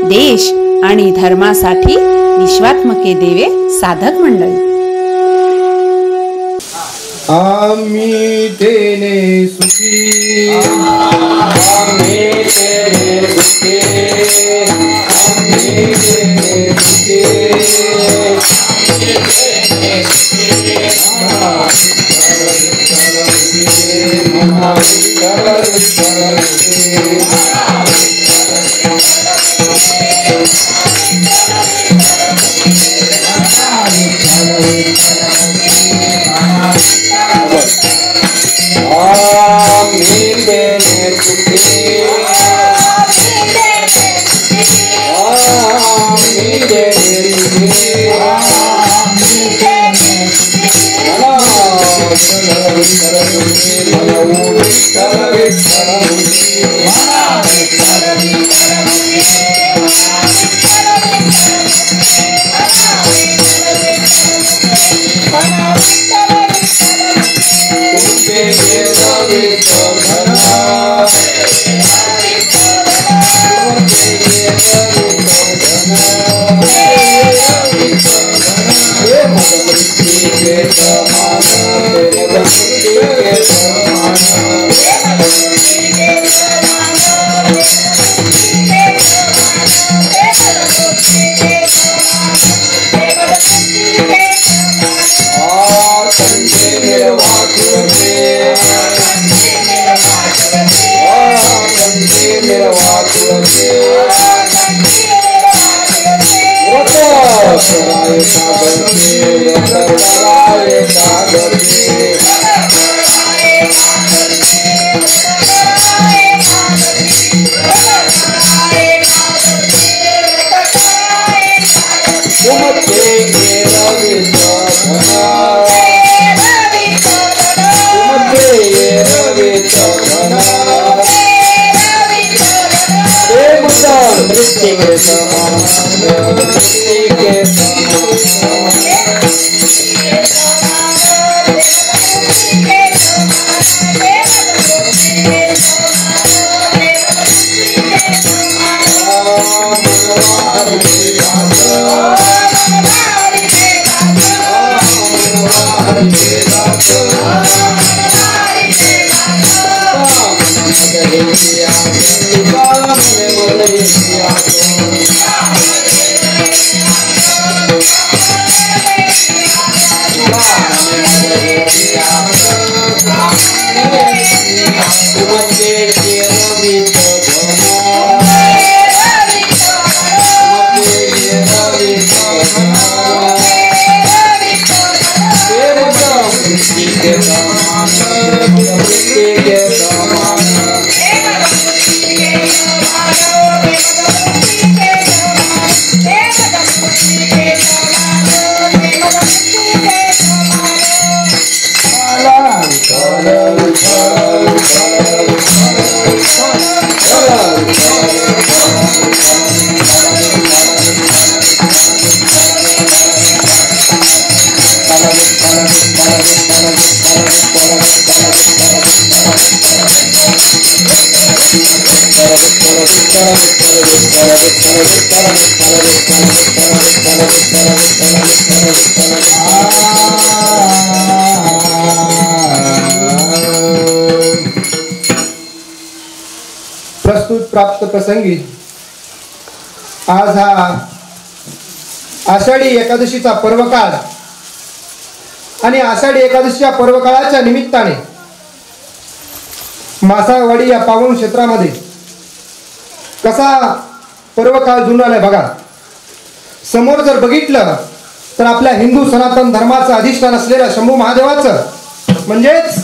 देश आणि धर्मासाठी विश्वात्मके देवे साधक मंडळी. आम्ही तेने सुखी, आम्ही तेने सुखी, आम्ही तेने सुखी, प्रस्तुत प्राप्त प्रसंगी आज हा आषाढी एकादशीचा पर्वकाळ आणि आषाढी एकादशीच्या पर्वकाळाच्या निमित्ताने मासाळवाडी या पावन क्षेत्रामध्ये कसा पर्वकाळ जुळून आलाय बघा. समोर जर बघितलं तर आपल्या हिंदू सनातन धर्माचं अधिष्ठान असलेलं शंभू महादेवाचं म्हणजेच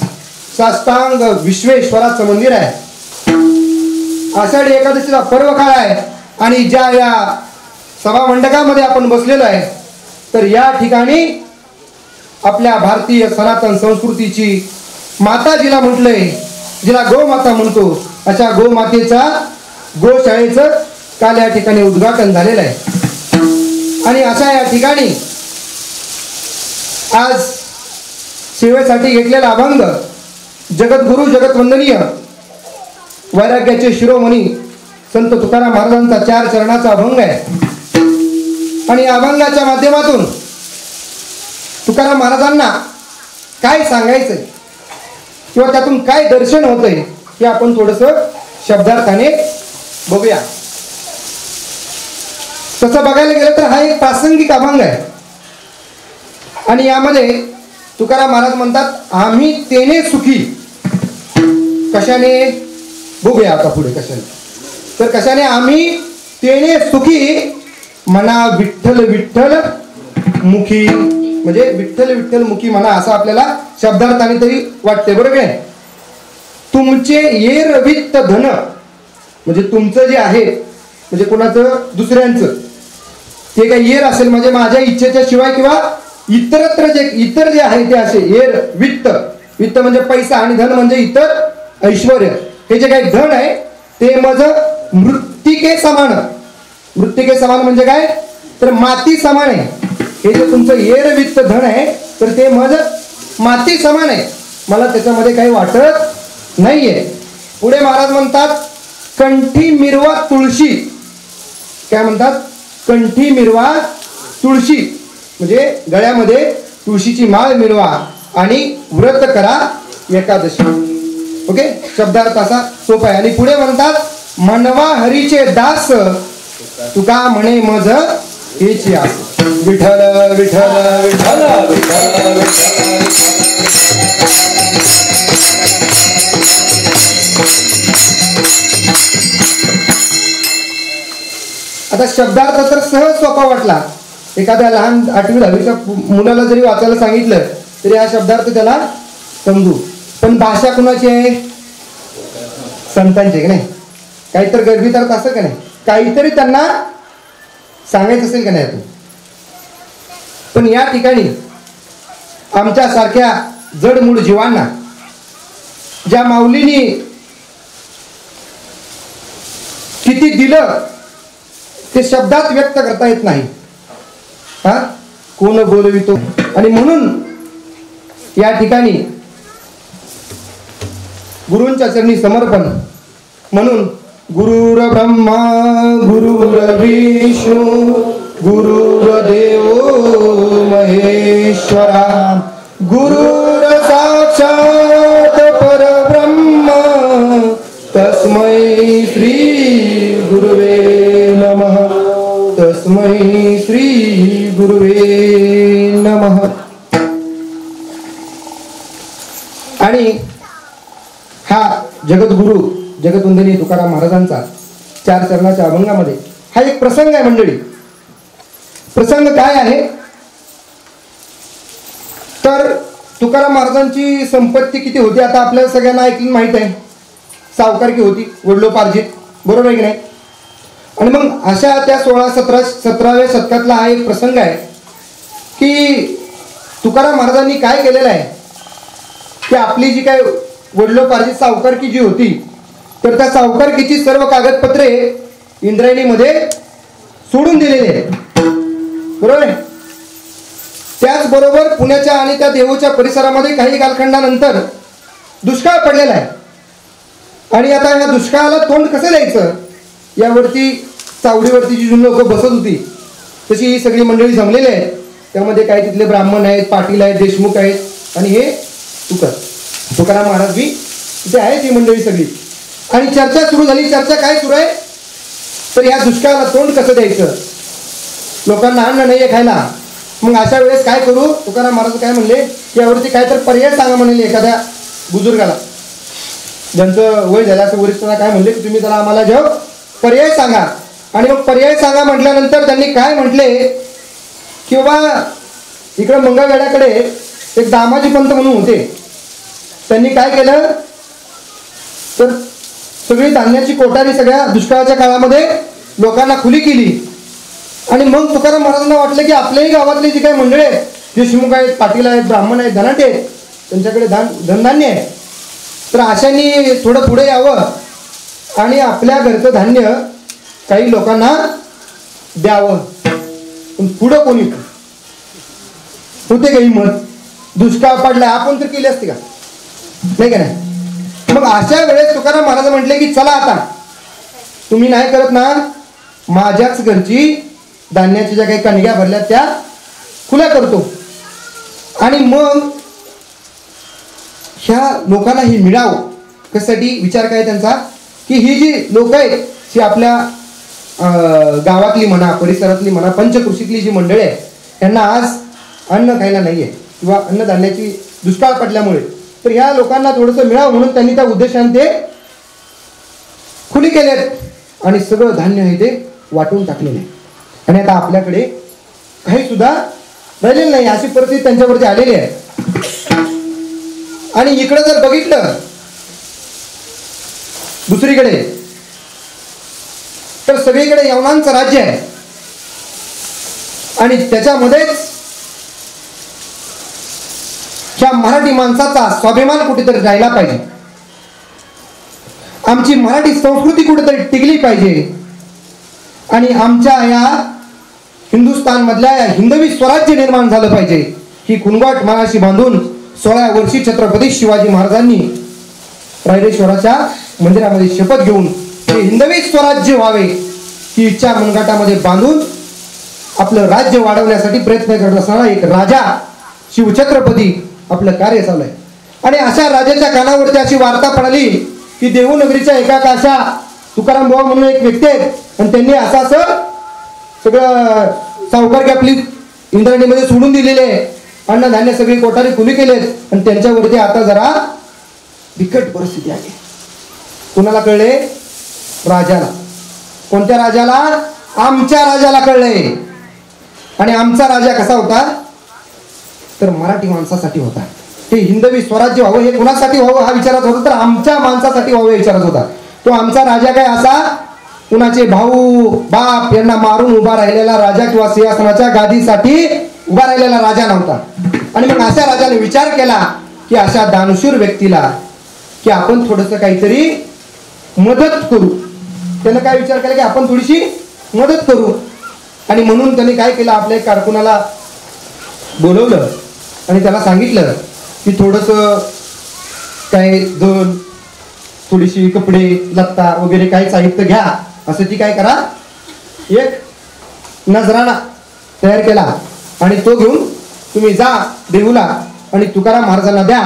साष्टांग विश्वेश्वराचं मंदिर आहे. आषाढी एकादशीचा पर्वकाळ आहे आणि ज्या या सभा मंडपामध्ये आपण बसलेलो आहे तर या ठिकाणी आपल्या भारतीय सनातन संस्कृतीची माता जिला म्हटलंय, जिला गोमाता म्हणतो, अशा गोमातेचा गोशाळेचं काल या ठिकाणी उद्घाटन झालेलं आहे. आणि अशा या ठिकाणी आज सेवेसाठी घेतलेला अभंग जगद्गुरु जगतवंदनीय वैराग्याचे शिरोमणी संत तुकाराम महाराजांचा 4 चरणाचा अभंग आहे. आणि या अभंगाच्या माध्यमातून तुकाराम महाराजांना काय सांगायचंय किंवा त्यातून काय दर्शन होतंय हे आपण थोडंसं शब्दार्थाने बघूया. तसं बघायला गेलं तर हा एक प्रासंगिक अभंग आहे. आणि यामध्ये तुकाराम महाराज म्हणतात, आम्ही तेने सुखी. कशाने बघूया आता पुढे कशाने. तर कशाने? आम्ही तेने सुखी म्हणा विठ्ठल विठ्ठल मुखी. म्हणजे विठ्ठल विठ्ठल मुखी म्हणा असं आपल्याला शब्दार्थाने तरी वाटते, बरोबर आहे. तुमचे येर वित्त धन, म्हणजे तुमचं जे आहे म्हणजे कोणाचं, दुसऱ्यांचं, ते काही येर असेल म्हणजे माझ्या इच्छेच्या शिवाय किंवा इतरत्र इतर जे आहे ते असे येर वित्त. वित्त म्हणजे पैसा आणि धन म्हणजे इतर ऐश्वर्य. हे जे काही धन आहे ते माझं मृत्तिके समान. मृत्तिके समान म्हणजे काय? तर माती समान आहे. हे जे तुमचं येर वित्त धन आहे तर ते माझं माती समान आहे. मला त्याच्यामध्ये काही वाटत नाहीये. पुढे महाराज म्हणतात, कंठी मिरवा तुळशी. काय म्हणतात? कंठी मिरवा तुळशी म्हणजे गळ्यामध्ये तुळशीची माळ मिरवा आणि व्रत करा एकादशी. ओके, शब्दार्थ असा सोपा आहे. आणि पुढे म्हणतात, मनवा हरीचे दास तुका म्हणे मज हेची आस. विठ्ठल विठ्ठल विठ्ठल विठ्ठल. आता शब्दार्थ तर सहज सोपा वाटला. एखाद्या लहान 8वी 10वीच्या मुलाला जरी वाचायला सांगितलं तरी हा शब्दार्थ त्याला समजू. पण भाषा कुणाची आहे? संतांची, की नाही? काहीतरी गर्भित अर्थ असं का नाही? काहीतरी त्यांना सांगायचं असेल का नाही? पण या ठिकाणी आमच्या सारख्या जडमूड जीवांना ज्या माऊलीनी किती दिलं ते शब्दात व्यक्त करता येत नाही. हा, कोण बोलवितो. आणि म्हणून या ठिकाणी गुरूंच्या चरणी समर्पण म्हणून गुरुर ब्रह्मा गुरुर विष्णू गुरुर्देव महेश्वरा गुरुर साक्षात परब्रह्म तस्मै श्री गुरुवे नमः. तस्मै श्री गुरुवे नमः. आणि हा जगद्गुरु जगतवंदनीय तुकाराम महाराजांचा 4 चरणाच्या अभंगामध्ये हा एक प्रसंग आहे मंडळी. प्रसंग काय आहे तर तुकाराम महाराजांची संपत्ती किती होती आता आपल्याला सगळ्यांना ऐकून माहित आहे. सावकारकी होती, वडिलोपार्जित, बरोबर आहे की नाही? आणि मग अशा त्या 16-17व्या शतकातला हा एक प्रसंग आहे की तुकाराम महाराजांनी काय केलेलं आहे की आपली जी काय वडिलोपार्जित सावकारकी जी होती तर त्या सावकारकीची सर्व कागदपत्रे इंद्रायणीमध्ये सोडून दिलेली आहेत, बरोबर आहे. त्याचबरोबर पुण्याच्या आणि त्या देहूच्या परिसरामध्ये काही कालखंडानंतर दुष्काळ पडलेला आहे. आणि आता या दुष्काळाला तोंड कसं द्यायचं यावरती चावडीवरती जी लोक बसत होती तशी ही सगळी मंडळी जमलेली आहेत. त्यामध्ये काही तिथले ब्राह्मण आहेत, पाटील आहेत, देशमुख आहेत आणि हे तुकाराम महाराज बी तिथे आहेत ही मंडळी सगळी. आणि चर्चा सुरू झाली. चर्चा काय सुरू आहे तर या दुष्काळाला तोंड कसं द्यायचं, लोकांना अन्न नाहीये खायला. मग अशा वेळेस काय करू? तुकाराम महाराज काय म्हणले यावरती काय तर पर्याय सांगा म्हणले एखाद्या बुजुर्गाला, ज्यांचं वय झालं असं वरिष्ठांना काय म्हणले की तुम्ही जरा आम्हाला जेव्हा पर्याय सांगा. आणि मग पर्याय सांगा म्हटल्यानंतर त्यांनी काय म्हटले की बाबा इकडं मंगळवेढ्याकडे एक दामाजी पंत म्हणून होते. त्यांनी काय केलं तर सगळी धान्याची कोठारी सगळ्या दुष्काळाच्या काळामध्ये लोकांना खुली केली. आणि मग तुकाराम महाराजांना वाटलं की आपल्याही गावातले जे काही मंडळी आहेत, देशमुख आहेत, पाटील आहेत, ब्राह्मण आहेत, धनाटे आहेत, त्यांच्याकडे धनधान्य आहे, तर अशांनी थोडं पुढे यावं आणि आपल्या घरचं धान्य काही लोकांना द्यावं. पण पुढं कोणी होते का हिंमत? दुष्काळ पडला आपण तर केली असते का? नाही का नाही? मग अशा वेळेस तुकाराम महाराज म्हटले की चला आता तुम्ही नाही करत ना, माझ्याच घरची धान्याच्या ज्या काही कणग्या भरल्या त्या खुल्या करतो. आणि मग ह्या लोकांना ही मिळावं कशासाठी विचार काय त्यांचा, की ही जी लोक आहेत ही आपल्या गावातली म्हणा, परिसरातली म्हणा, पंचकृषीतली जी मंडळी आहे त्यांना आज अन्न खायला नाहीये किंवा अन्नधान्याची दुष्काळ पडल्यामुळे, तर ह्या लोकांना थोडंसं मिळावं म्हणून त्यांनी त्या उद्देशाने ते खुली केलेत आणि सगळं धान्य हे ते वाटून टाकलेलं आहे. आणि आता आपल्याकडे काही सुद्धा राहिलेलं नाही, अशी परिस्थिती त्यांच्यावरती आलेली आहे. आणि इकडे जर बघितलं दुसरीकडे, तर सगळीकडे यवनांचं राज्य आहे आणि त्याच्यामध्येच ह्या मराठी माणसाचा स्वाभिमान कुठेतरी राहिला पाहिजे, आमची मराठी संस्कृती कुठेतरी टिकली पाहिजे आणि आमच्या या हिंदुस्थान मधल्या या हिंदवी स्वराज्य निर्माण झालं पाहिजे. ही कुणगोट मनाशी बांधून 16 वर्षी छत्रपती शिवाजी महाराजांनी रायरेश्वराच्या मंदिरामध्ये शपथ घेऊन हे हिंदवी स्वराज्य व्हावे ही इच्छा मनगटामध्ये बांधून आपलं राज्य वाढवण्यासाठी प्रयत्न करत असताना एक राजा शिवछत्रपती आपलं कार्य चालू आहे. आणि अशा राजाच्या कानावरती अशी वार्ता पडली की देहूनगरीच्या एका काशा तुकाराम बुवा म्हणून एक व्यक्ती आहेत आणि त्यांनी असं सगळं सावकारकी आपली इंद्रायणीमध्ये सोडून दिलेले, अन्नधान्य सगळी कोठारी खुली केलेत आणि त्यांच्यावरती आता जरा बिकट परिस्थिती आहे. कुणाला कळले? राजाला. कोणत्या राजाला? आमच्या राजाला कळले. आणि आमचा राजा कसा होता? तर मराठी माणसासाठी होता. हे हिंदवी स्वराज्य व्हावं हे कुणासाठी व्हावं हा विचारत होता, तर आमच्या माणसासाठी व्हावं विचारत होता. तो आमचा राजा काय असा कुणाचे भाऊ बाप यांना मारून उभा राहिलेला राजा किंवा सिंहासनाच्या गादीसाठी उभा राहिलेला राजा नव्हता. आणि मग अशा राजाने विचार केला की अशा दानशूर व्यक्तीला की आपण थोडंसं काहीतरी मदत करू. त्यानं काय विचार केला की आपण थोडीशी मदत करू. आणि म्हणून त्याने काय केलं, आपल्या एक कारकुनाला बोलवलं आणि त्याला सांगितलं की थोडंसं काय धन, थोडीशी कपडे लत्ता वगैरे काही साहित्य घ्या, असं ती काय करा, एक नजराणा तयार केला आणि तो घेऊन तुम्ही जा देहूला आणि तुकाराम महाराजांना द्या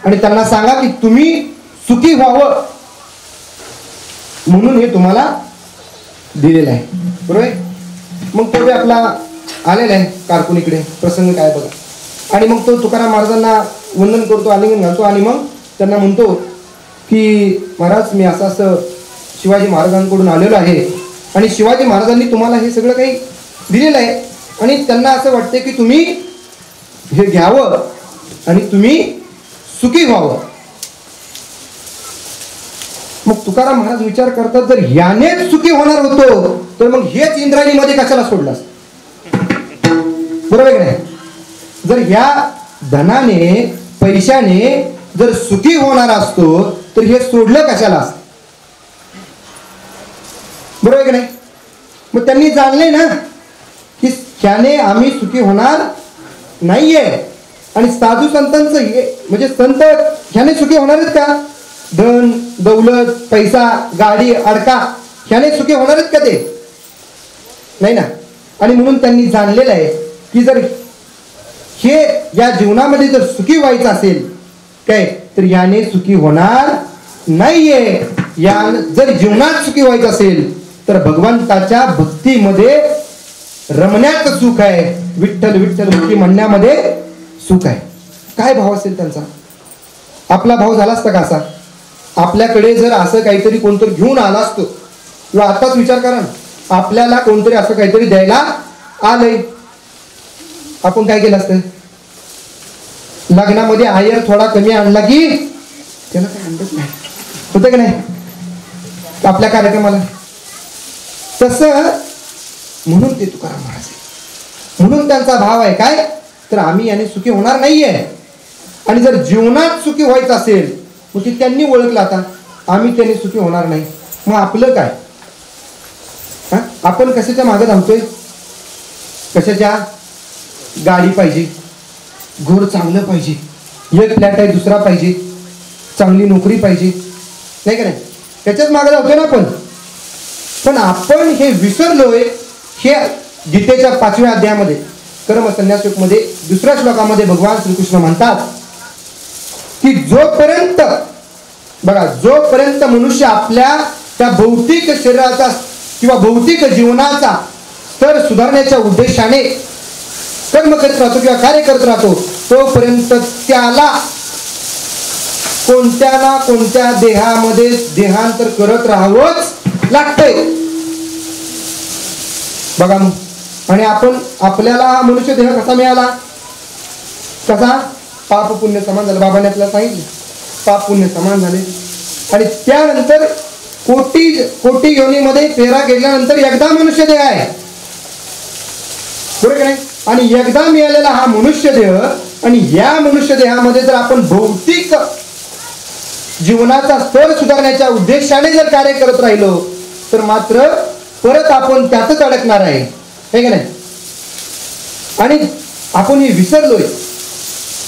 आणि त्यांना सांगा की तुम्ही सुखी व्हावं म्हणून हे तुम्हाला दिलेलं आहे. बरोबर. मग तो आपला आलेला आहे कारकुनीकडे, प्रसंग काय बघा. आणि मग तो तुकाराम महाराजांना वंदन करतो, आलिंगन घालतो आणि मग त्यांना म्हणतो की महाराज मी असं शिवाजी महाराजांकडून आलेलो आहे आणि शिवाजी महाराजांनी तुम्हाला हे सगळं काही दिलेलं आहे आणि त्यांना असं वाटतं की तुम्ही हे घ्यावं आणि तुम्ही सुखी व्हावं. मग तुकाराम महाराज विचार करतात जर यानेच सुखी होणार होतो तर मग हेच इंद्रायणीमध्ये कशाला सोडलास? बरोबर नाही? जर ह्या धनाने पैशाने जर सुखी होणार असतो तर हे सोडलं कशाला असतं? बरोबर की नाही? मग त्यांनी जाणले ना की ह्याने आम्ही सुखी होणार नाहीये. आणि साधू संतांचं हे म्हणजे संत ह्याने सुखी होणार आहेत का? धन दौलत पैसा गाडी अडका ह्याने सुखी होणार आहेत का? ते नाही ना. आणि म्हणून त्यांनी जाणलेलं आहे की जर हे या जीवनामध्ये जर सुखी व्हायचं असेल काय तर याने सुखी होणार नाहीये. या जर जीवनात सुखी व्हायचं असेल तर भगवंताच्या भक्तीमध्ये रमण्याचं सुख आहे, विठ्ठल विठ्ठल भक्ती म्हणण्यामध्ये सुख आहे. काय भाव असेल त्यांचा? आपला भाव झाला असता का असा? आपल्याकडे जर असं काहीतरी कोणतरी घेऊन आला असतो किंवा आताच विचार करा ना, आपल्याला कोणतरी असं काहीतरी द्यायला आलंय, आपण काय केलं असतं? लग्नामध्ये आयर थोडा कमी आणला की त्याला काय आणत नाही, होतं की नाही आपल्या कार्यक्रमाला? तसं म्हणून ते तुकाराम महाराज म्हणून त्यांचा भाव आहे काय तर आम्ही याने सुखी होणार नाहीये. आणि जर जीवनात सुखी व्हायचं असेल मग ते त्यांनी ओळखलं आता आम्ही त्याने सुखी होणार नाही. मग आपलं काय? आपण कशाच्या मागे थांबतोय? कशाच्या? गाडी पाहिजे, घर चांगलं पाहिजे, एक फ्लॅट आहे दुसरा पाहिजे, चांगली नोकरी पाहिजे, नाही का नाही? त्याच्याच मागे धावतोय ना आपण. पण आपण हे विसरलोय. हे गीतेच्या 5व्या अध्यायामध्ये कर्म संन्यास योग मध्ये 2ऱ्या श्लोकामध्ये भगवान श्रीकृष्ण म्हणतात की जोपर्यंत मनुष्य आपल्या त्या भौतिक शरीराचा किंवा भौतिक जीवनाचा स्तर सुधारण्याच्या उद्देशाने कर्म करत राहतो किंवा कार्य करत राहतो, तोपर्यंत त्याला कोणत्या ना कोणत्या देहामध्ये देहांतर करत राहावंच लागतंय. बघा मग. आणि आपल्याला हा मनुष्य देह कसा मिळाला? कसा? पाप पुण्य समान झालं. बाबांनी आपल्याला सांगितलं पाप पुण्य समान झाले. आणि त्यानंतर कोटी योनीमध्ये फेरा गेल्यानंतर एकदा मनुष्य देह आहे, बरोबर की नाही? आणि एकदा मिळालेला हा मनुष्य देह, आणि या मनुष्य देहामध्ये जर आपण भौतिक जीवनाचा स्तर सुधारण्याच्या उद्देशाने जर कार्य करत राहिलो तर मात्र परत आपण त्यातच अडकणार आहे, हे का नाही? आणि आपण हे विसरलोय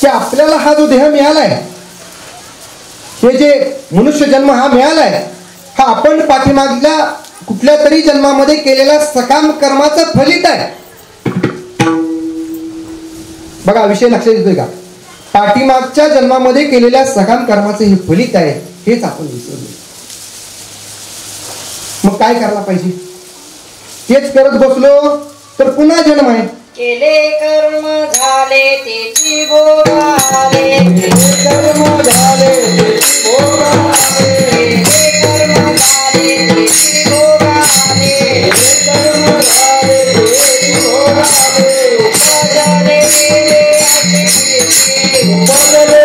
की आपल्याला हा जो देह मिळालाय, हे जे मनुष्य जन्म हा मिळालाय, हा आपण पाठीमागल्या कुठल्या तरी जन्मामध्ये केलेल्या सकाम कर्माचं फलित आहे. बघा, विषय लक्षात येतोय का? पाठीमागच्या जन्मामध्ये केलेल्या सकाम कर्माचं हे फलित आहे, हेच आपण विसरलो. मग काय करायला पाहिजे? तेच करत बसलो तर पुन्हा जन्म आहे. केले कर्म झाले तेची भोगाले, कर्म झाले तेची भोगाले, कर्म झाले तेची भोगाले, कर्म झाले तेची भोगाले, उपजले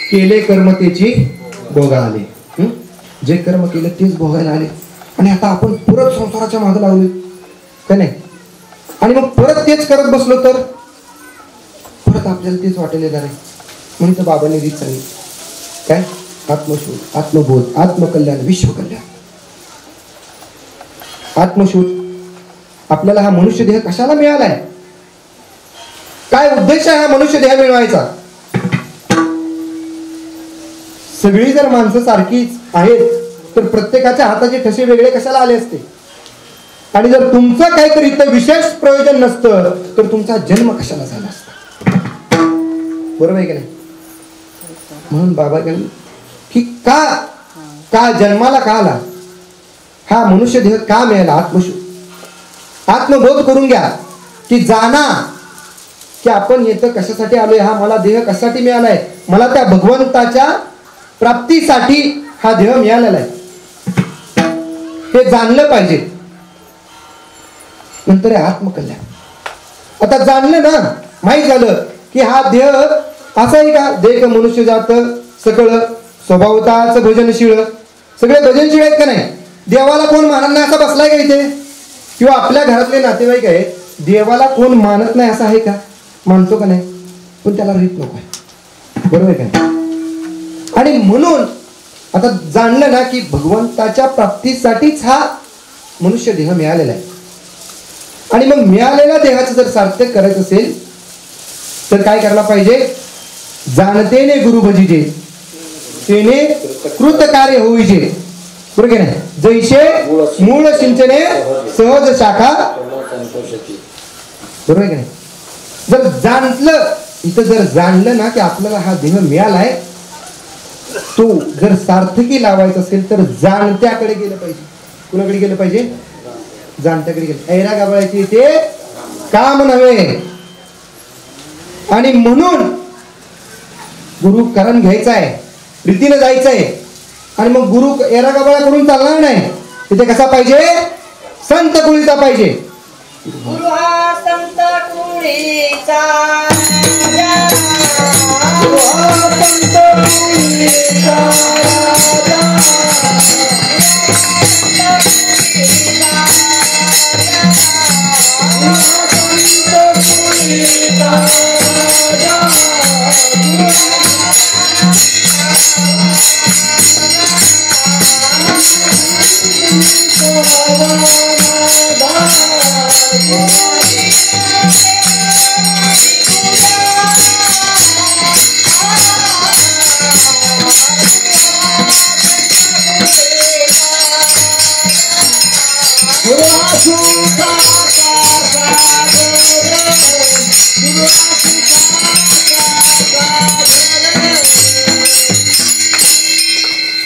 केले कर्म त्याची भोगाले. जे कर्म केले तेच भोगायला आले. आणि आता आपण परत संसाराच्या मागे लागलोय का नाही? आणि मग परत तेच करत बसलो तर परत आपल्याला तेच वाटेल आहे. म्हणून तर बाबांनी रीत सांगितली काय? आत्मशोध, आत्मबोध, आत्मकल्याण, विश्वकल्याण. आत्मशोध. आपल्याला हा मनुष्य देह कशाला मिळालाय? काय उद्देश आहे हा मनुष्य देह मिळवायचा? सगळी जर माणसं सारखीच आहेत तर प्रत्येकाच्या हाताचे ठसे वेगळे कशाला आले असते? आणि जर तुमचं काहीतरी इथं विशेष प्रयोजन नसतं तर तुमचा जन्म कशाला झाला असता? बरोबर आहे की नाही? म्हणून बाबा की का जन्माला का आला? हा मनुष्य देह का मिळाला? आत्मबोध करून घ्या की जाणा की आपण येतं कशासाठी आलोय, हा मला देह कशासाठी मिळालाय, मला त्या भगवंताच्या प्राप्तीसाठी हा देह मिळालेला आहे, हे जाणलं पाहिजे. नंतर आहे आत्मकल्याण. आता जाणलं ना, माहीत झालं की हा देह असा आहे का? देह मनुष्य जात सकळ स्वभावताच भजनशीळ. सगळे भजनशीळ आहेत का नाही? देवाला कोण मानत नाही असा बसलाय का इथे? किंवा आपल्या घरातले नातेवाईक आहेत, देवाला कोण मानत नाही असं आहे का? मानतो का नाही? पण त्याला रीत नको आहे, बरोबर आहे का? आणि म्हणून आता जाणलं ना की भगवंताच्या प्राप्तीसाठीच हा मनुष्य देह मिळालेला आहे. आणि मग मिळालेल्या देहाचं जर सार्थक करायचं असेल तर काय करायला पाहिजे? जाणतेने गुरु भजिजे तेने कृत कार्य होईजे, बरोबर नाही? जैसे मूळ सिंचने सहज शाखा, बरोबर आहे की नाही? जर जाणलं इथं, जर जाणलं ना की आपल्याला हा देह मिळालाय, तो जर सार्थकी लावायचा असेल तर जाणत्याकडे गेलं पाहिजे. कुणाकडे गेलं पाहिजे? जाणत्याकडे गेलं. ऐरा गाबळायची ते काम नव्हे. आणि म्हणून गुरु करण घ्यायचा आहे, रीतीने जायचं आहे. आणि मग गुरु एरा गाबळा करून चालणार नाही. तिथे कसा पाहिजे? संत कुळीचा पाहिजे. गुरु हा संत कुळीचा, गुरु हा संत कुळीचा,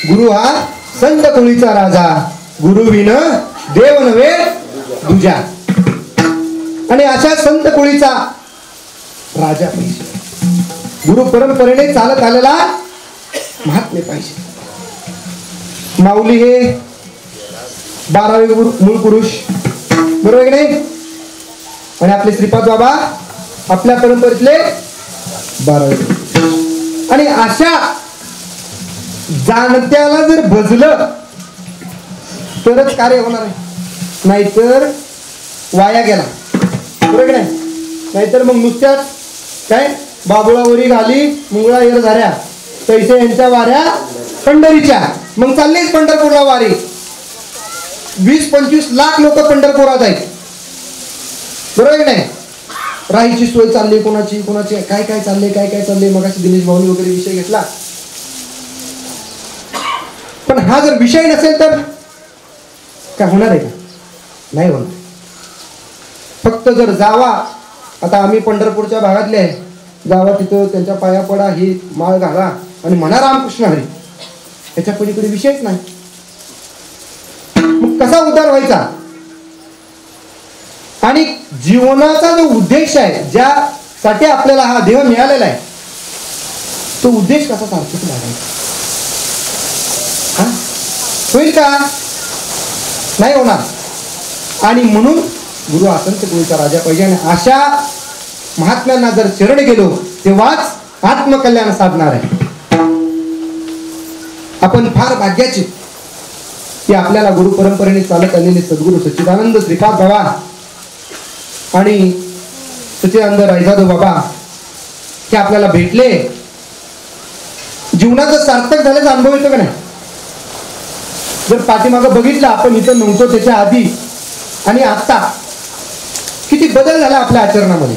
गुरु हा संत कोळीचा राजा, गुरु विन देव नव्हे दुजा. आणि अशा संत कोळीचा राजा पाहिजे, गुरु परंपरेने चालत आलेला महात्मे पाहिजे. माऊली हे 12वे मूळ पुरुष, बरोबर की नाही? आणि आपले श्रीपाद बाबा आपल्या परंपरेतले 12वे. आणि अशा जाणत्याला जर भजलं तरच कार्य होणार आहे, नाहीतर वाया गेला, बरोबर की नाही? नाहीतर मग नुसत्याच काय बाबुळावरी घाली मुंगळा येर झाऱ्या पैसे यांच्या वाऱ्या पंढरीच्या, मग चाललेच पंढरपूरला वारी. 20-25 लाख लोक पंढरपुरात आहेत, बरोबर की नाही? राहायची सोय चालली कोणाची कोणाची, काय काय चालले काय काय चालले. मग अशी दिनेश भाऊनी वगैरे विषय घेतला. पण हा जर विषय नसेल तर काय होणार आहे का? नाही होणार. फक्त जर जावा, आता आम्ही पंढरपूरच्या भागातले आहे, जावा तिथं त्यांच्या पाया पडा, ही माळ घाला आणि म्हणा रामकृष्ण हरी, त्याच्या पलीकडे विषयच नाही. मग कसा उद्धार व्हायचा? आणि जीवनाचा जो उद्देश आहे, ज्यासाठी आपल्याला हा देह मिळालेला आहे, तो उद्देश कसा सार्थक लागायचा? होईल का? नाही होणार. आणि म्हणून गुरु हा संत कोळीचा राजा पाहिजे. आणि अशा महात्म्यांना जर शरण गेलो तेव्हाच आत्मकल्याण साधणार आहे. आपण फार भाग्याचे की आपल्याला गुरु परंपरेने चालत आलेले सद्गुरू सच्चिदानंद श्रीपाद बाबा आणि सच्चिदानंद रायजादू बाबा हे आपल्याला भेटले. जीवनाचं सार्थक झाल्याचा अनुभव येतो का नाही? जर पाठीमागं बघितलं, आपण इथं नव्हतो त्याच्या आधी आणि आता किती बदल झाला आपल्या आचरणामध्ये,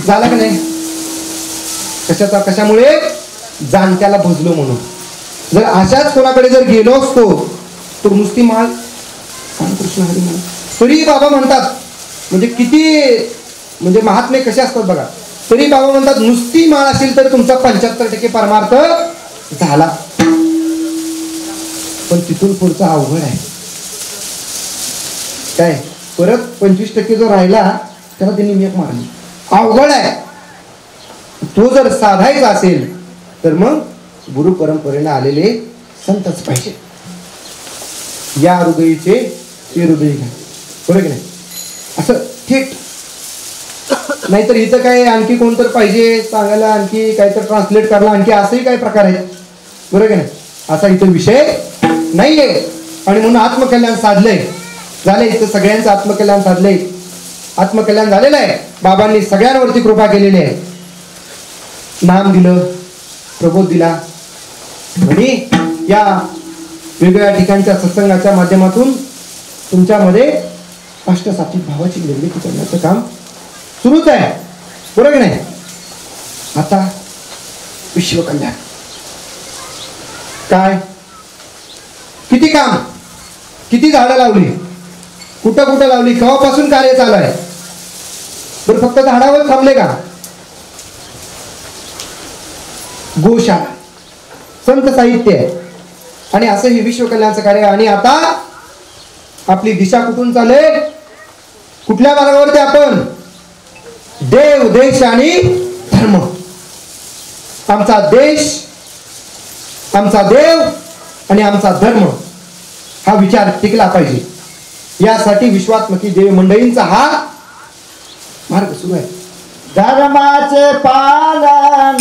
झाला का नाही? कशाचा? कशामुळे? जाणत्याला भजलो म्हणून. जर अशाच कोणाकडे जर गेलो असतो तर नुसती माळ रामकृष्ण हरी म्हणून तरी बाबा म्हणतात, म्हणजे किती म्हणजे महात्मे कसे असतात बघा. तरी बाबा म्हणतात नुसती माळ असेल तर तुमचा 75% परमार्थ झाला. पण तिथून पुढचा अवघड आहे. काय? परत 25% जो राहिला त्याला त्यांनी मेक मारली. अवघड आहे. तो जर साधायचा असेल तर मग गुरु परंपरेने आलेले संतच पाहिजे. या हृदयीचे ते हृदय घ्या, बरोबर की नाही? असं थेट. नाहीतर इथं काय आणखी कोणतर पाहिजे सांगायला, आणखी काहीतरी ट्रान्सलेट करायला, आणखी असंही काही प्रकार आहेत, बरोबर की नाही? असा इथं विषय नाहीये. आणि म्हणून आत्मकल्याण साधलंय, झालंय. इथं सगळ्यांचं आत्मकल्याण साधलंय, आत्मकल्याण झालेलं आहे. बाबांनी सगळ्यांवरती कृपा केलेली आहे. नाम दिलं, प्रबोध दिला आणि या वेगवेगळ्या ठिकाणच्या सत्संगाच्या माध्यमातून तुमच्यामध्ये अष्टसात्विक भावाची निर्मिती करण्याचं काम सुरूच आहे, बरोबर की नाही? आता विश्वकल्याण काय? किती काम, किती झाडं लावली, कुठं कुठं लावली, केव्हापासून कार्य चालू आहे? बरं फक्त झाडावर थांबले का? गोशाळा, संत साहित्य आहे आणि असं हे विश्वकल्याणचं कार्य. आणि आता आपली दिशा कुठून चालले? कुठल्या मार्गावरती आपण? देव, देश आणि धर्म. आमचा देश, आमचा देव आणि आमचा धर्म हा विचार टिकला पाहिजे. यासाठी विश्वात्मकी देव मंडळींचा हा मार्ग सुरू आहे. धर्माचे पालन,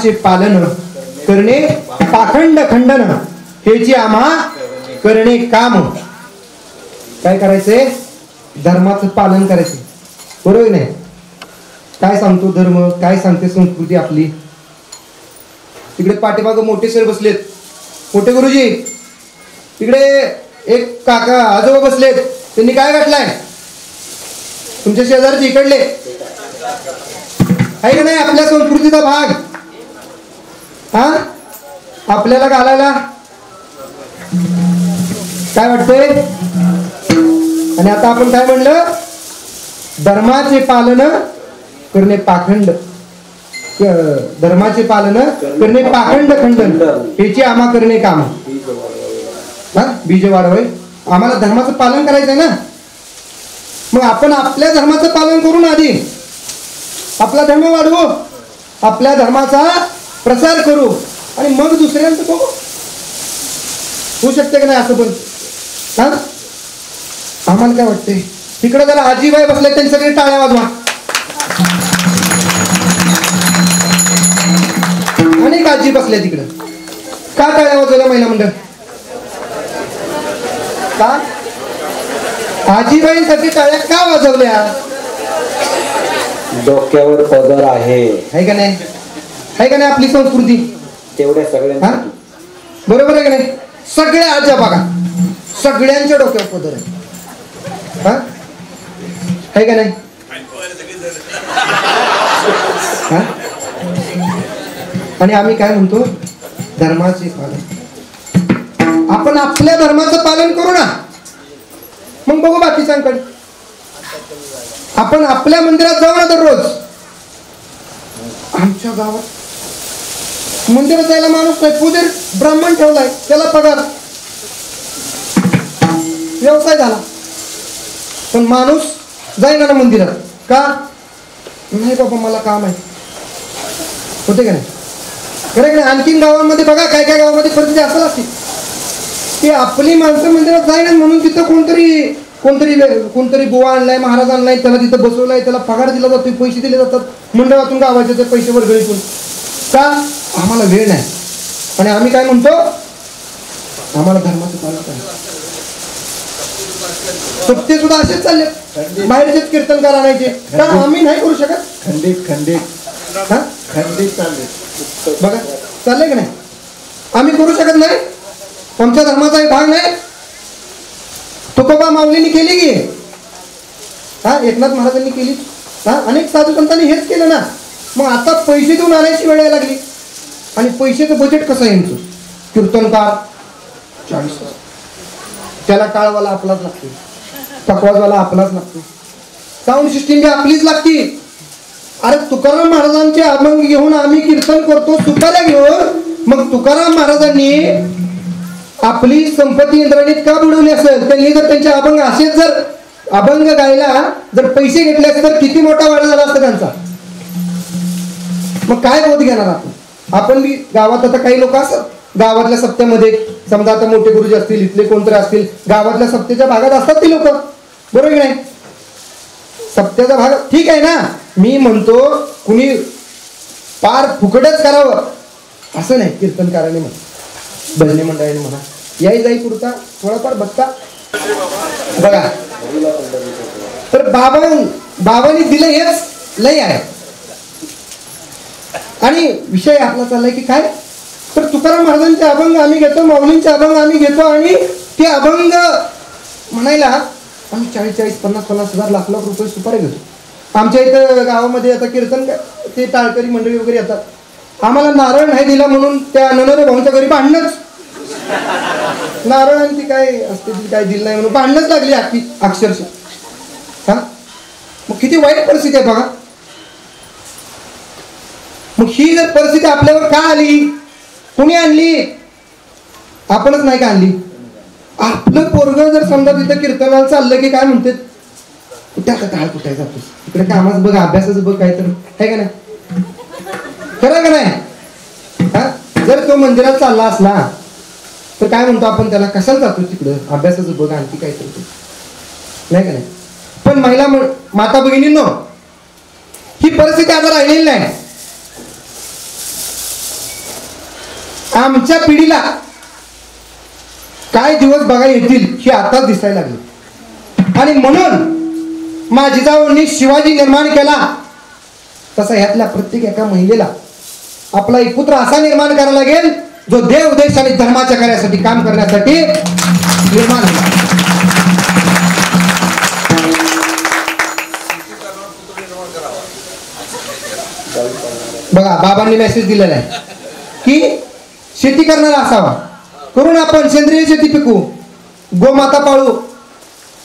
धर्माचे पालन करणे पाखंड खंडन हेची आम्हा करणे काम. काय करायचंय? धर्माचं पालन करायचं. बरोबर नाही? काय सांगतो धर्म, काय सांगते संस्कृती आपली. तिकडे पाठीमाग मोठे सर बसलेत, मोठे गुरुजी. तिकडे एक काका आजोबा बसलेत, त्यांनी काय घातलाय? तुमच्या शेजारचे इकडले आहे का नाही आपल्या संस्कृतीचा भाग? हा, आपल्याला घालायला काय वाटतंय? आणि आता आपण काय म्हणलं? धर्माचे पालन करणे पाखंड, धर्माचे पालन करणे पाखंड खंडन याची आम्हा करणे काम. हा, बीज वाढवाय. आम्हाला धर्माचं पालन करायचंय ना. मग आपण आपल्या धर्माचं पालन करून आधी आपला धर्म वाढवू, आपल्या धर्माचा प्रसार करू आणि मग दुसऱ्यांचं बघू. होऊ शकते का नाही असं पण? हा, आम्हाला काय वाटतंय? तिकडे जरा आजीबाई बसले, त्यांच्याकडे टाळ्या वाजवा. अनेक आजी बसल्या तिकडे. का टाळ्या वाजवल्या महिला मंडळ? का आजीबाईंसाठी टाळ्या का वाजवल्या? डोक्यावर पदर आहे का नाही? आहे का नाही आपली संस्कृती? तेवढ्या सगळ्यांना. बरोबर आहे का नाही? सगळ्या आज्या बघा, सगळ्यांच्या डोक्यावर पदर आहे. हा, आहे का नाही? आणि आम्ही काय म्हणतो? धर्माचे पालन. आपण आपल्या धर्माचं पालन करू ना, मग बघू बाकीच्यांकडे. आपण आपल्या मंदिरात जाऊ ना दररोज. आमच्या गावात मंदिरात जायला माणूस नाही, पुजारी ब्राह्मण ठेवलाय, त्याला पगार, व्यवसाय झाला. पण माणूस जाईना ना मंदिरात. का? नाही बाबा मला काम आहे. होते का नाही? खरं का नाही? आणखीन गावांमध्ये बघा, काय काय गावामध्ये परिस्थिती असं असते की आपली माणसं मंदिरात जाईना म्हणून तिथं कोणतरी बुवा आणलाय, महाराज आणलाय, त्याला तिथं बसवलाय, त्याला पगार दिला जातो, पैसे दिले जातात मंडळातून, गावाचे ते पैसे वर्गणीतून. का? आम्हाला वेळ नाही. आणि आम्ही काय म्हणतो? आम्हाला धर्माचं पालन करायचं. सत्य सुद्धा असेच चालले, बाहेरचेच कीर्तनकार आणायचे. का आम्ही नाही करू शकत? खंडित चालले बघा, चाललंय का नाही? आम्ही करू शकत नाही? आमच्या धर्माचा एक भाग नाही? तुकोबा माऊलींनी केली की, हा, एकनाथ महाराजांनी केली, हा, अनेक साधू संतांनी हेच केलं ना. मग आता पैसे देऊन आणायची वेळ यायला लागली. आणि पैशाचं बजेट कसं आहे यांचं? कीर्तनकार 40,000, त्याला टाळवाला आपलाच लागतो, पकवाजवाला आपलाच लागतो, साऊंड सिस्टीम बी आपलीच लागती. अरे तुकाराम महाराजांचे अभंग घेऊन आम्ही कीर्तन करतो, सुपाऱ्या घेऊन. मग तुकाराम महाराजांनी आपली संपत्ती इंद्राणीत का बुडवली असेल? त्यांनी जर त्यांचे अभंग असेच जर अभंग गायला जर पैसे घेतले असते तर किती मोठा वाडा झाला असता त्यांचा. मग काय बोध घेणार आपण? आपण बी गावात आता काही लोक असतात गावातल्या सप्त्यामध्ये, समजा आता मोठे गुरुजी असतील, इथले कोणतरी असतील, गावातल्या सप्त्याच्या भागात असतात ती लोक. बरोबर की नाही? सप्त्याचा भाग ठीक आहे ना. मी म्हणतो कुणी पार फुकटच करावं असं नाही. कीर्तनकाराने म्हणा, भजनी मंडळाने म्हणा, याही जाई पुरता थोडाफार भक्ता बघा. तर बाबांनी दिलं हेच लय आहे. आणि विषय आपला चाललाय की काय? तर तुकाराम महाराजांचे अभंग आम्ही घेतो, माऊलींचे अभंग आम्ही घेतो, आणि ते अभंग म्हणायला आम्ही 40-40, 50-50 हजार, लाख रुपये सुपारी घेतो. आमच्या इथं गावामध्ये आता कीर्तन ते टाळकरी मंडळी वगैरे येतात. आम्हाला नारळ नाही दिला म्हणून त्या ननरे भाऊंच्या घरी भांडणच. नारळांची काय असते ती काय दिलं नाही म्हणून भांडणच लागली अख्खी अक्षरशः. हा, मग किती वाईट परिस्थिती आहे बघा. मग ही जर परिस्थिती आपल्यावर का आली? कुणी आणली? आपणच नाही का आणली? आपलं पोरग जर समजा तिथं कीर्तनाला चाललं की काय म्हणते, कुठे आता काय कुठे जातोस, इकडे कामाचं बघ, अभ्यासाचं बघ, काय तर आहे का नाही? खरं का नाही? हा, जर तो मंदिरात चालला असला तर काय म्हणतो आपण त्याला, कशाला जातो तिकडं, अभ्यासाचं बघ, आणखी काय करतो, नाही का नाही? पण महिला माता भगिनींनो, ही परिस्थिती आता राहिलेली नाही. आमच्या पिढीला काय दिवस बघा येतील हे आताच दिसायला लागले. आणि म्हणून माझ्या जिजाऊंनी शिवाजी निर्माण केला तसा ह्यातल्या प्रत्येक एका महिलेला आपला एक पुत्र असा निर्माण करायला लागेल जो देव देश आणि धर्माच्या कार्यासाठी काम करण्यासाठी निर्माण झाला. बघा बाबांनी मेसेज दिलेला आहे की शेती करणारा असावा, करून आपण सेंद्रिय शेती पिकू, गोमाता पाळू,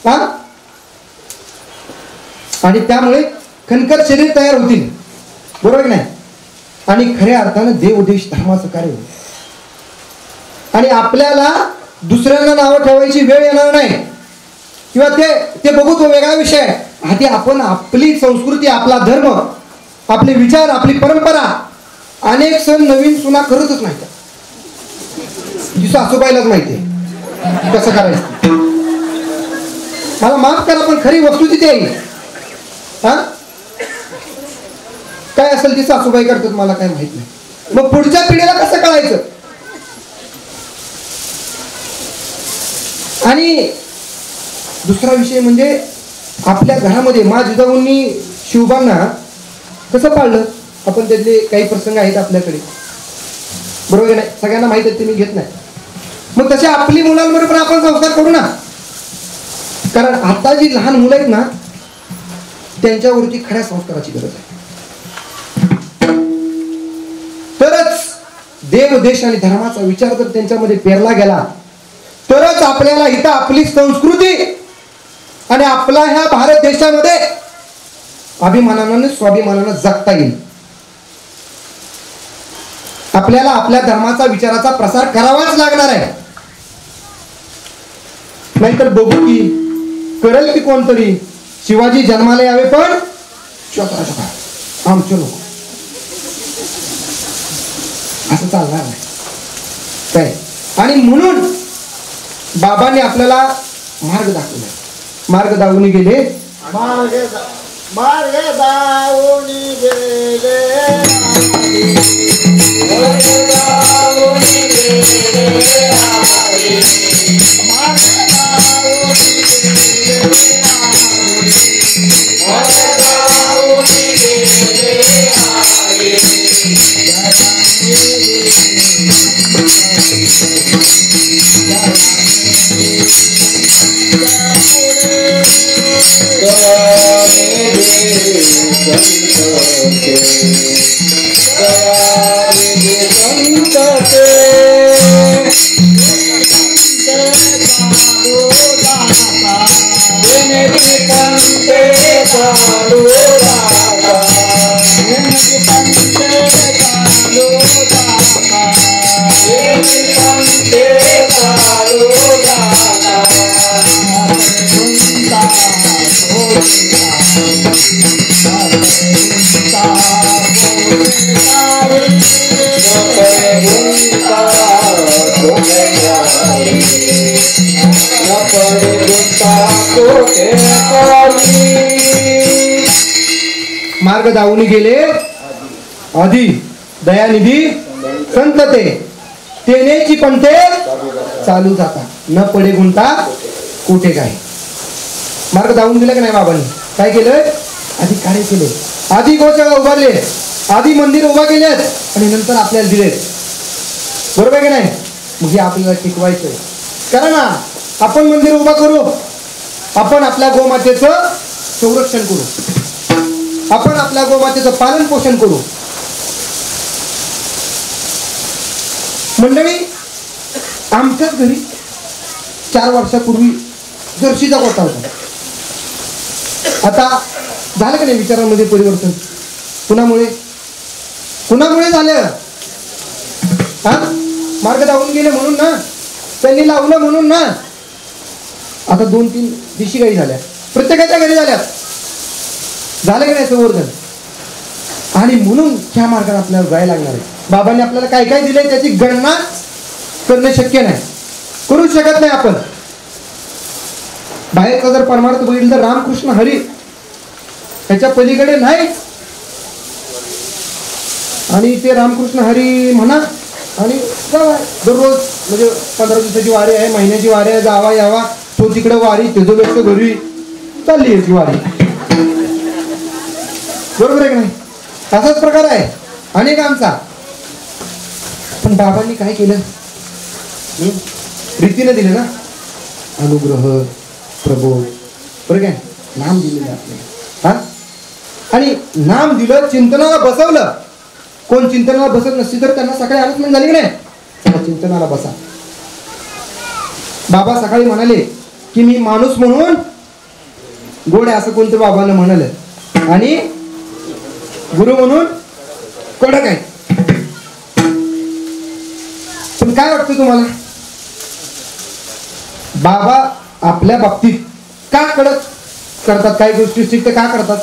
हा, आणि त्यामुळे खणकर शरीर तयार होतील, बरोबर की नाही, आणि खऱ्या अर्थानं देव देश धर्माचं कार्य होईल. आणि आपल्याला दुसऱ्यांना नावं ठेवायची वेळ येणार नाही किंवा ते बघू तो वेगळा विषय. आधी आपण आपली संस्कृती, आपला धर्म, आपले विचार, आपली परंपरा. अनेक सण नवीन सुना करतच नाही, जी सासूबाईलाच माहितीये कसं करायचं. मला माफ करा पण खरी वस्तू तिथे आहे. हा, काय असेल ती सासूबाई करतात मला काय माहित नाही. मग पुढच्या पिढीला कसं कळायचं. आणि दुसरा विषय म्हणजे आपल्या घरामध्ये मा जिजाऊंनी शिवबांना कसं पाळलं. आपण त्यातले काही प्रसंग आहेत आपल्याकडे, बरोबर नाही, सगळ्यांना माहित आहे, ते मी घेत नाही. मग तसे आपली मुलांबरोबर आपण संस्कार करू ना. कारण आता जी लहान मुलं आहेत ना त्यांच्यावरती खऱ्या संस्काराची गरज आहे. तरच देव देश आणि धर्माचा विचार जर त्यांच्यामध्ये पेरला गेला तरच आपल्याला इथं आपली संस्कृती आणि आपला ह्या भारत देशामध्ये अभिमानानं स्वाभिमानानं जगता येईल. आपल्याला आपल्या धर्माचा विचाराचा प्रसार करावाच लागणार आहे. नाहीतर बघू की करेल की कोणतरी शिवाजी जन्माला यावे पण आमचे लोक, असं चालणार नाही काय. आणि म्हणून बाबांनी आपल्याला मार्ग दाखवला. मार्ग दाखवून गेले, मार्ग दावून गेले, मार्ग दावून गेले आधी दयानिधी संत तेनेची पंथे चालू जाता न पडे गुंता कुठे काय. मार्ग दावून दिला की नाही बाबांनी. काय केलं, आधी कार्य केले, आधी गोशाळा उभारले, आधी मंदिर उभा केलेत आणि नंतर आपल्याला दिलेत, बरोबर की नाही. मग हे आपल्याला टिकवायचं. करा ना, आपण मंदिर उभा करू, आपण आपल्या गोमातेचं संरक्षण करू, आपण आपल्या गोमातेचं पालन पोषण करू. मंडळी, आमच्याच घरी 4 वर्षापूर्वी जर्सीचा गोठा होता. आता झालं का नाही विचारांमध्ये परिवर्तन. कुणामुळे झालं. हा, मार्ग दावून गेले म्हणून ना, त्यांनी लावलं म्हणून ना. आता 2-3 देशी गाई झाल्या, प्रत्येकाच्या घरी झाल्या. झालं की नाही संवर्धन. आणि म्हणून ह्या मार्गाने आपल्याला जायला लागणार आहे. बाबांनी आपल्याला काय काय दिलंय त्याची गणना करणे शक्य नाही, करू शकत नाही आपण. बाहेरचा जर परमार्थ बघितलं तर रामकृष्ण हरी ह्याच्या पलीकडे नाही. आणि ते रामकृष्ण हरी म्हणा आणि जावा दररोज, म्हणजे 15 दिवसाची वारी आहे, महिन्याची वारी आहे, जावा यावा, तो तिकडे वारी, त्याचं व्यक्त घरी, चालली याची वारी. बरोबर आहे की नाही? असाच प्रकार आहे अनेकांचा. पण बाबांनी काय केलं? रीतीने दिलं ना, अनुग्रह, प्रबोध, बरं काय, नाम दिलेलं आपल्याला. हा, आणि नाम दिलं, चिंतनाला बसवलं. कोण चिंतनाला बसत नसती तर त्यांना सकाळी आलोचना झाली की नाही? चला चिंतनाला बसा. बाबा सकाळी म्हणाले की मी माणूस म्हणून गोड आहे, असं कोणतं बाबांना म्हणालं, आणि गुरु म्हणून कडक आहे. पण काय वाटतं तुम्हाला, बाबा आपल्या बाबतीत का कडक करतात? काही गोष्टी स्ट्रिक्ट का करतात?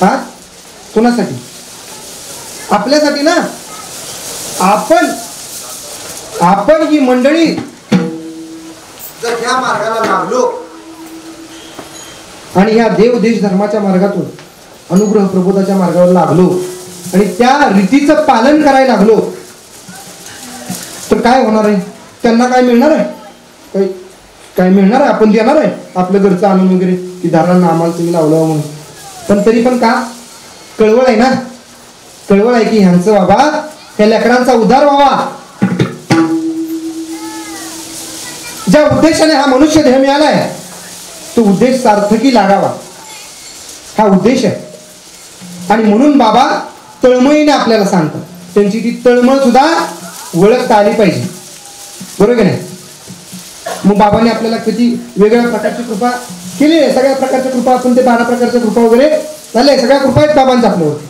हा, कोणासाठी? आपल्यासाठी ना. आपण ही मंडळी जर ह्या मार्गाला लागलो आणि ह्या देव देश धर्माच्या मार्गातून अनुग्रह प्रबोधाच्या मार्गावर लागलो आणि त्या रीतीचं पालन करायला लागलो तर काय होणार आहे? त्यांना काय मिळणार आहे? काय मिळणार आहे? आपण देणार आहे आपलं घरचं आणून वगैरे की दारांना आम्हाला तुम्ही लावलं म्हणून. पण तरी पण का कळवळ आहे ना, कळवळ आहे की ह्यांचं बाबा त्या लेकरांचा उद्धार व्हावा. ज्या उद्देशाने हा मनुष्य देह मिळालाय तो उद्देश सार्थकी लागावा, हा उद्देश आहे. आणि म्हणून बाबा तळमळीने आपल्याला सांगतात. त्यांची ती तळमळ सुद्धा ओळखता आली पाहिजे. बरोबर की नाही? मग बाबांनी आपल्याला किती वेगवेगळ्या प्रकारची कृपा केली आहे. सगळ्या प्रकारच्या कृपा, आपण ते 12 प्रकारच्या कृपा वगैरे झाले, सगळ्या कृपा आहेत बाबांच्या आपल्यावरती.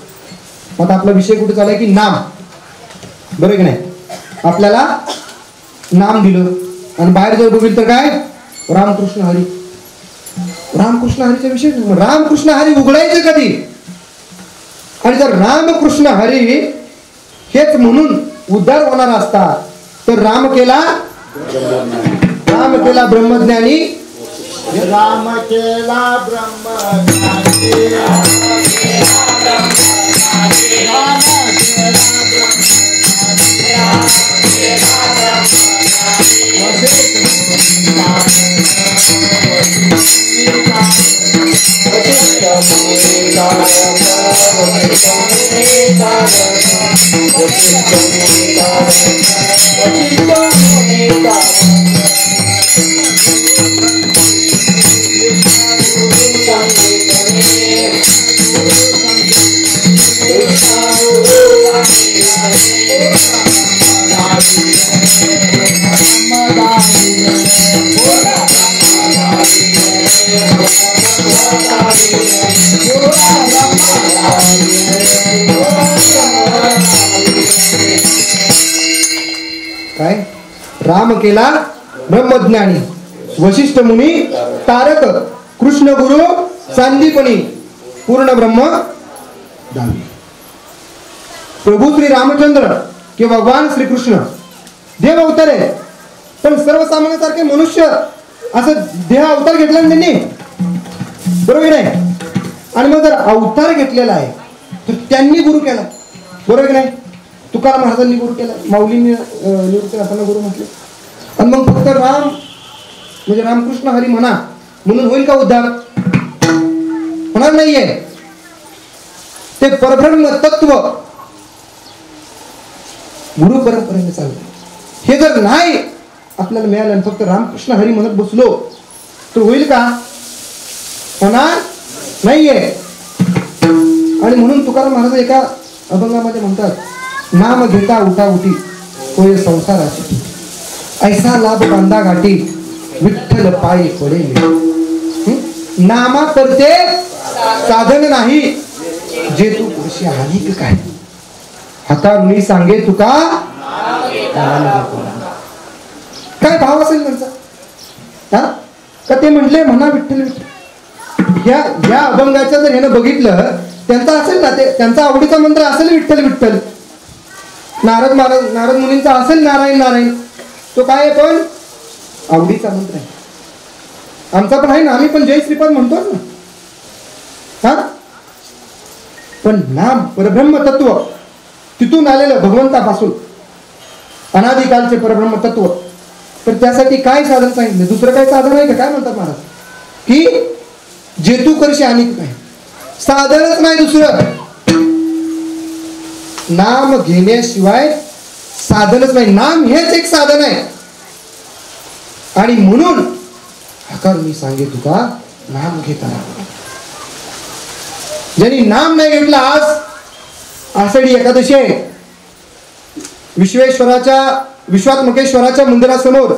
आता आपला विषय कुठे चाललाय की नाम. बरोबर की नाही? आपल्याला नाम दिलं आणि बाहेर जर बघितलं तर काय, रामकृष्ण हरी. रामकृष्ण हरीचा विषय, रामकृष्ण हरी उघडायचं कधी? आणि जर रामकृष्ण हरी हेच म्हणून उद्धार होणार असता तर राम केला ब्रह्मज्ञानी, राम केला ब्रह्मज्ञानी, काय राम केला ब्रह्मज्ञानी, वशिष्ठ मुनी तारक, कृष्ण गुरु संदीपनी, पूर्ण ब्रह्म दानी. प्रभू श्री रामचंद्र कि भगवान श्री कृष्ण देव अवतार आहे, पण सर्वसामान्यासारखे मनुष्य असं देह अवतार घेतला ना त्यांनी. बरोबर नाही? आणि मग जर अवतार घेतलेला आहे तर त्यांनी गुरु केला. बरोबर नाही? तुकाराम महाराजांनी गुरु केला, माऊलींनी निवृत्ती असताना गुरु म्हटले. आणि मग फक्त राम म्हणजे रामकृष्ण हरी म्हणा म्हणून होईल का उद्धार? होणार नाहीये. ते परब्रह्म तत्व गुरु परंपरेने चाललं. हे जर नाही आपल्याला मिळालं आणि फक्त रामकृष्ण हरी म्हणत बसलो तर होईल का? होणार नाहीये. आणि म्हणून तुकाराम महाराज एका अभंगामध्ये म्हणतात, नाम घेता उठा उठी होय संसाराची, ऐसा लाभ बांधा गाठी विठ्ठल पायी पडेल. नामा करते साधन नाही जे तू पुरुषी हानिक काय, हातारुणी सांगे तुका काय भाव असेल त्यांचा? हा का ते म्हटले म्हणा विठ्ठल विठ्ठल. या अभंगाचं जर ह्यानं बघितलं, त्यांचा असेल ना, ते त्यांचा आवडीचा मंत्र असेल विठ्ठल विठ्ठल. नारद मुनींचा असेल नारायण नारायण. तो काय आहे पण आवडीचा मंत्र आहे. आमचा पण आहे ना, आम्ही पण जय श्रीपाद म्हणतो ना. हा पण नाम परब्रह्म तत्व तिथून आलेलं भगवंतापासून अनादिकालचे परब्रह्म तत्व. तर त्यासाठी काय साधन सांगितलं? दुसरं काय साधन आहे का? काय म्हणतात महाराज की जे तू करशी आणि काय साधनच नाही दुसरं. नाम घेण्याशिवाय साधनच नाही. नाम हेच एक साधन आहे. आणि म्हणून हकार मी सांगे तुका नाम घेता. ज्यांनी नाम नाही घेतलं, आज आषाढी एकादशी आहे, विश्वात्मकेश्वराच्या मंदिरासमोर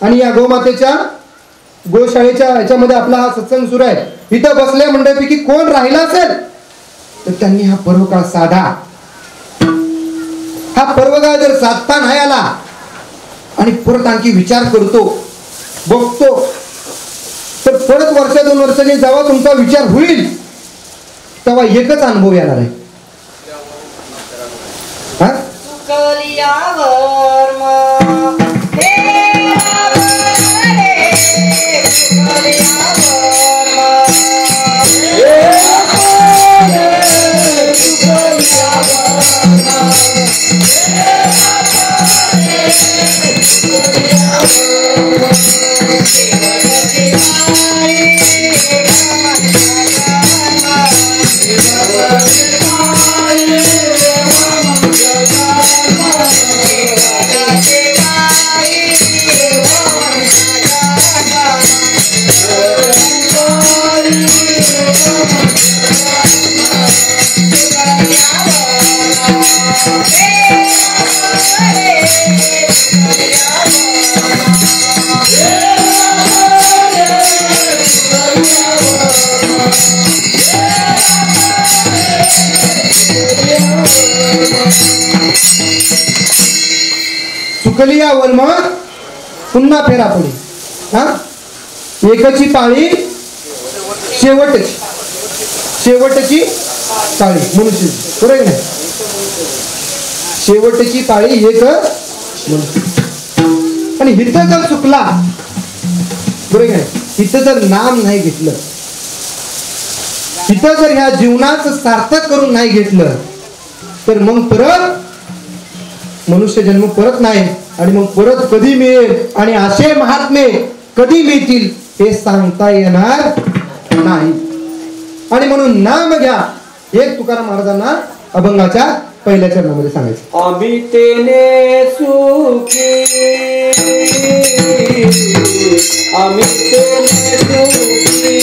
आणि या गोमातेच्या गोशाळेच्या ह्याच्यामध्ये आपला हा सत्संग सुरू आहे. इथं बसल्या मंडळीपैकी कोण राहिला असेल तर त्यांनी हा पर्वकाळ साधा. हा पर्वकाळ जर साधता नाही आला आणि परत आणखी विचार करतो बघतो तर परत वर्ष 2 वर्षांनी जेव्हा तुमचा विचार होईल तेव्हा एकच अनुभव येणार आहे. हा सुकलिया वर्म पुन्हा फेरा पडी. हा एकची पाळी शेवटची पाळी मनुष्य बरोबर नाही. शेवटची पाळी एक आणि हिथं जर चुकला बरोबर आहे, हिथं जर नाम नाही घेतलं, हिथं जर ह्या जीवनाचं सार्थक करून नाही घेतलं तर मग परत मनुष्य जन्म परत नाही. आणि मग परत कधी मिळेल आणि असे महात्मे कधी मिळतील हे सांगता येणार नाही. आणि म्हणून नाम घ्या हे तुकाराम महाराजांना अभंगाच्या पहिल्या चरणामध्ये सांगायचं. आम्ही तेने सुखी, आम्ही तेने सुखी,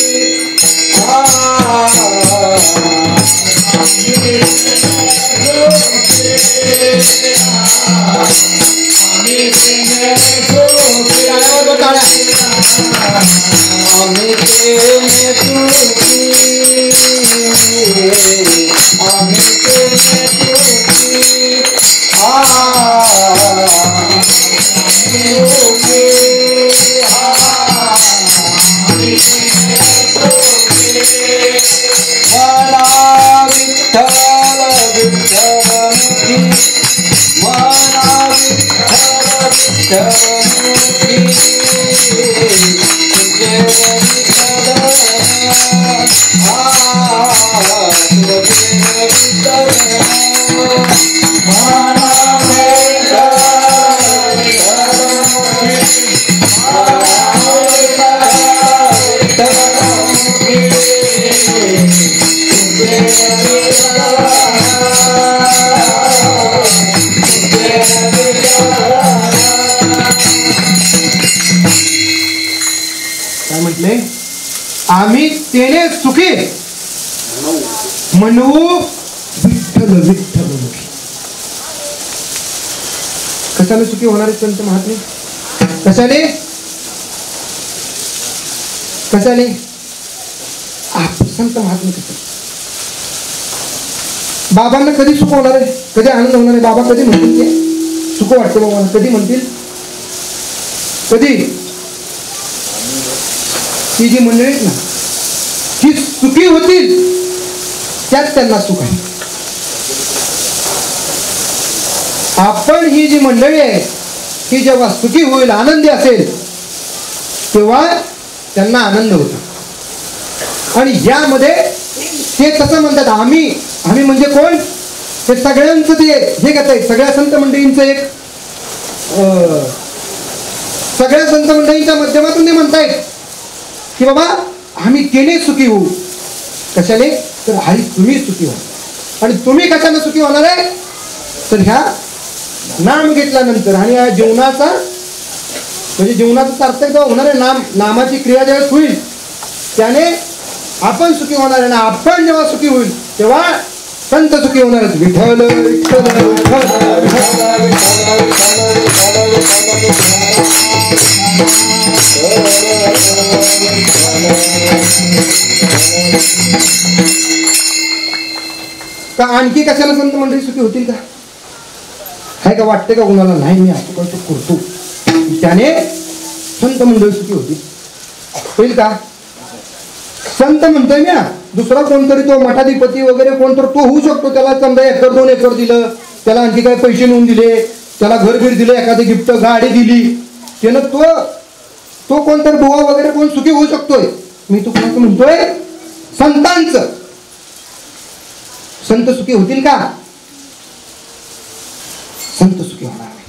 काय म्हटले? आम्ही तेने सुखी म्हणू विठ्ठल विठ्ठल मुखी. कशाने सुखी होणार आहे संत महात्मे? कशाने कशाने संत महात्मे कशाने? बाबांना कधी सुख होणार आहे? कधी आनंद होणार आहे? बाबा कधी म्हणतील ते सुख वाटतं बाबांना? कधी म्हणतील? कधी? ही जी मंडळी आहेत ना ही सुखी होतील त्यात त्यांना सुख आहे. आपण ही जी मंडळी आहे ही जेव्हा सुखी होईल, आनंदी असेल तेव्हा त्यांना आनंद होतो. आणि यामध्ये ते कसं म्हणतात आम्ही म्हणजे कोण? हे सगळ्यांचं ते हे करता येईल. सगळ्या संत मंडळींचं एक सगळ्या संत मंडळींच्या माध्यमातून ते म्हणतायत की बाबा आम्ही केले सुखी होऊ. कशाने? तर हरी तुम्ही सुखी व्हा. आणि तुम्ही कशाने सुखी होणार आहे? तर ह्या नाम घेतल्यानंतर आणि या जीवनाचा म्हणजे जीवनाचा सार्थक जेव्हा होणार आहे, नामाची क्रिया ज्यावेळेस होईल त्याने आपण सुखी होणार आहे. ना आपण जेव्हा सुखी होईल तेव्हा संत सुखी होणार आहेत. विठ्ठल विठ्ठल का आणखी कशाला संत मंडळी सुखी होतील का? आहे का? वाटते का कोणाला? नाही, मी असं करतो करतो त्याने संत मंडळी सुखी होतील. होईल का? संत म्हणतोय मी, दुसरा कोणतरी तो मठाधिपती वगैरे कोणतर तो होऊ शकतो. त्याला समजा 1 एकर 2 एकर दिलं, त्याला आणखी काही पैसे नेऊन दिले, त्याला घरबीर दिले, एखादी गिफ्ट गाडी दिली, त्यानं तो कोणतर बुवा वगैरे कोण सुखी होऊ शकतोय. मी तो कोणाचं म्हणतोय? संतांचं. संत सुखी होतील का? संत सुखी होणार नाही.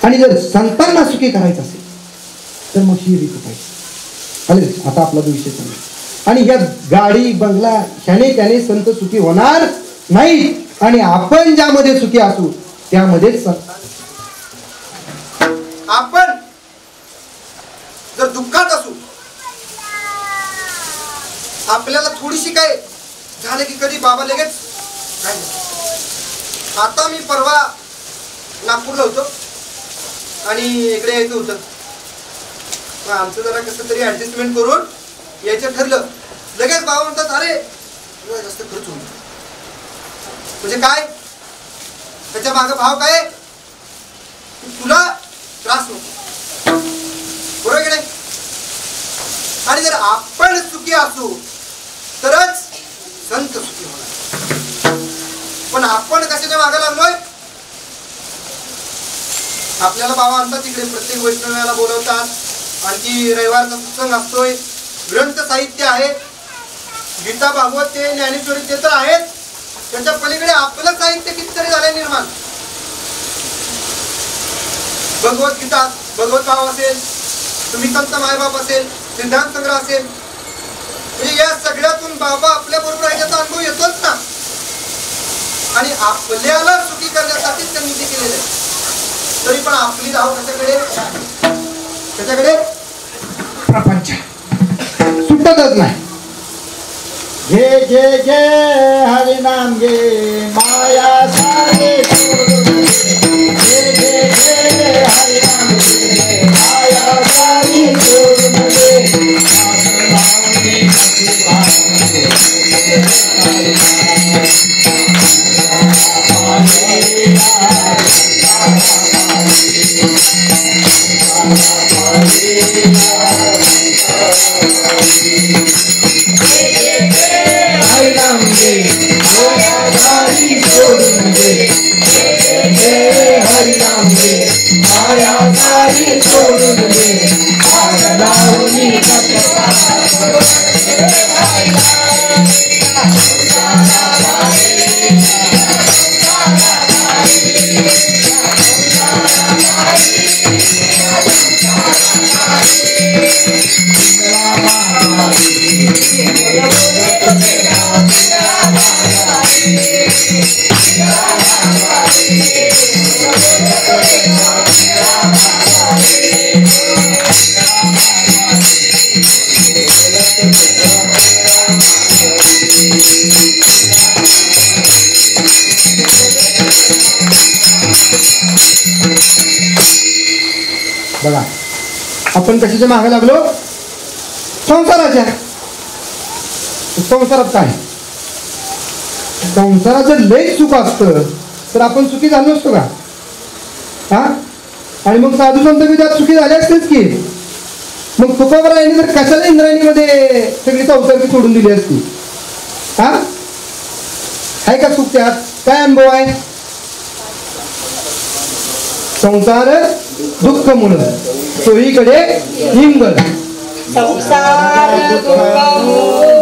आणि जर संतांना सुखी करायचं असेल तर मग ही रीत पाहिजे. आता आपला जो विषय चालू. आणि या गाडी बंगला ह्याने त्याने संत सुखी होणार नाही. आणि आपण ज्यामध्ये सुखी असू त्यामध्येच आपण जर दुःखात असू, आपल्याला थोडीशी काय झालं की कधी बाबा लगेच काय. आता मी परवा नागपूरला होतो आणि इकडे यायचं होतं. आमचं जरा कसं तरी ऍडजस्टमेंट करून यायचं ठरलं. लगेच बाबा म्हणतात अरे जास्त खर्च होईल. म्हणजे काय? त्याच्या मागे भाव काय? तुला त्रास नको. बरोबर की नाही? आणि जर आपण सुखी असू तरच संत सुखी होणार. पण आपण कशाच्या मागे लागलोय? आपल्याला बाबा आणतात तिकडे, प्रत्येक वैष्णव्याला बोलवतात, आणखी रविवारचा सत्संग असतोय, ग्रंथ साहित्य आहे, गीता भागवत ते ज्ञानेश्वरी ते तर आहेत. त्याच्या पलीकडे आपलं साहित्य कितीतरी झालंय निर्माण. भगवद्गीता, भगवत भाव असेल, तुम्ही संत मायबाप असेल, सिद्धांत संग्रह असेल, म्हणजे या सगळ्यातून बाबा आपल्या बरोबर आहे त्याचा अनुभव येतोच ना. आणि आपल्याला सुखी करण्यासाठीच त्यांनी ते केलेलं आहे. तरी पण आपली धाव कशाकडे? त्याच्याकडे प्रपंच सुटतच नाही. घे घे घे हरिनाम घे माया सारे घे घे घे हरिनाम घे माया सारी सोडून दे. बघा आपण कशाच्या मागे लागलो? संसाराच्या. संसारात काय? संसारात जर लय सुख असतं तर आपण सुखी झालो नसतो का? हा? आणि मग साधू संत बी त्यात सुखी झाले असतेच की. मग तुकोबरायांनी तर कशाला इंद्रायणीमध्ये सगळी संसार सोडून दिली असती? हा? आहे का सुख त्यात? काय अनुभव आहे? संसार दुःख मूळ सोयीकडे हिंगल. संसार दुःख मूळ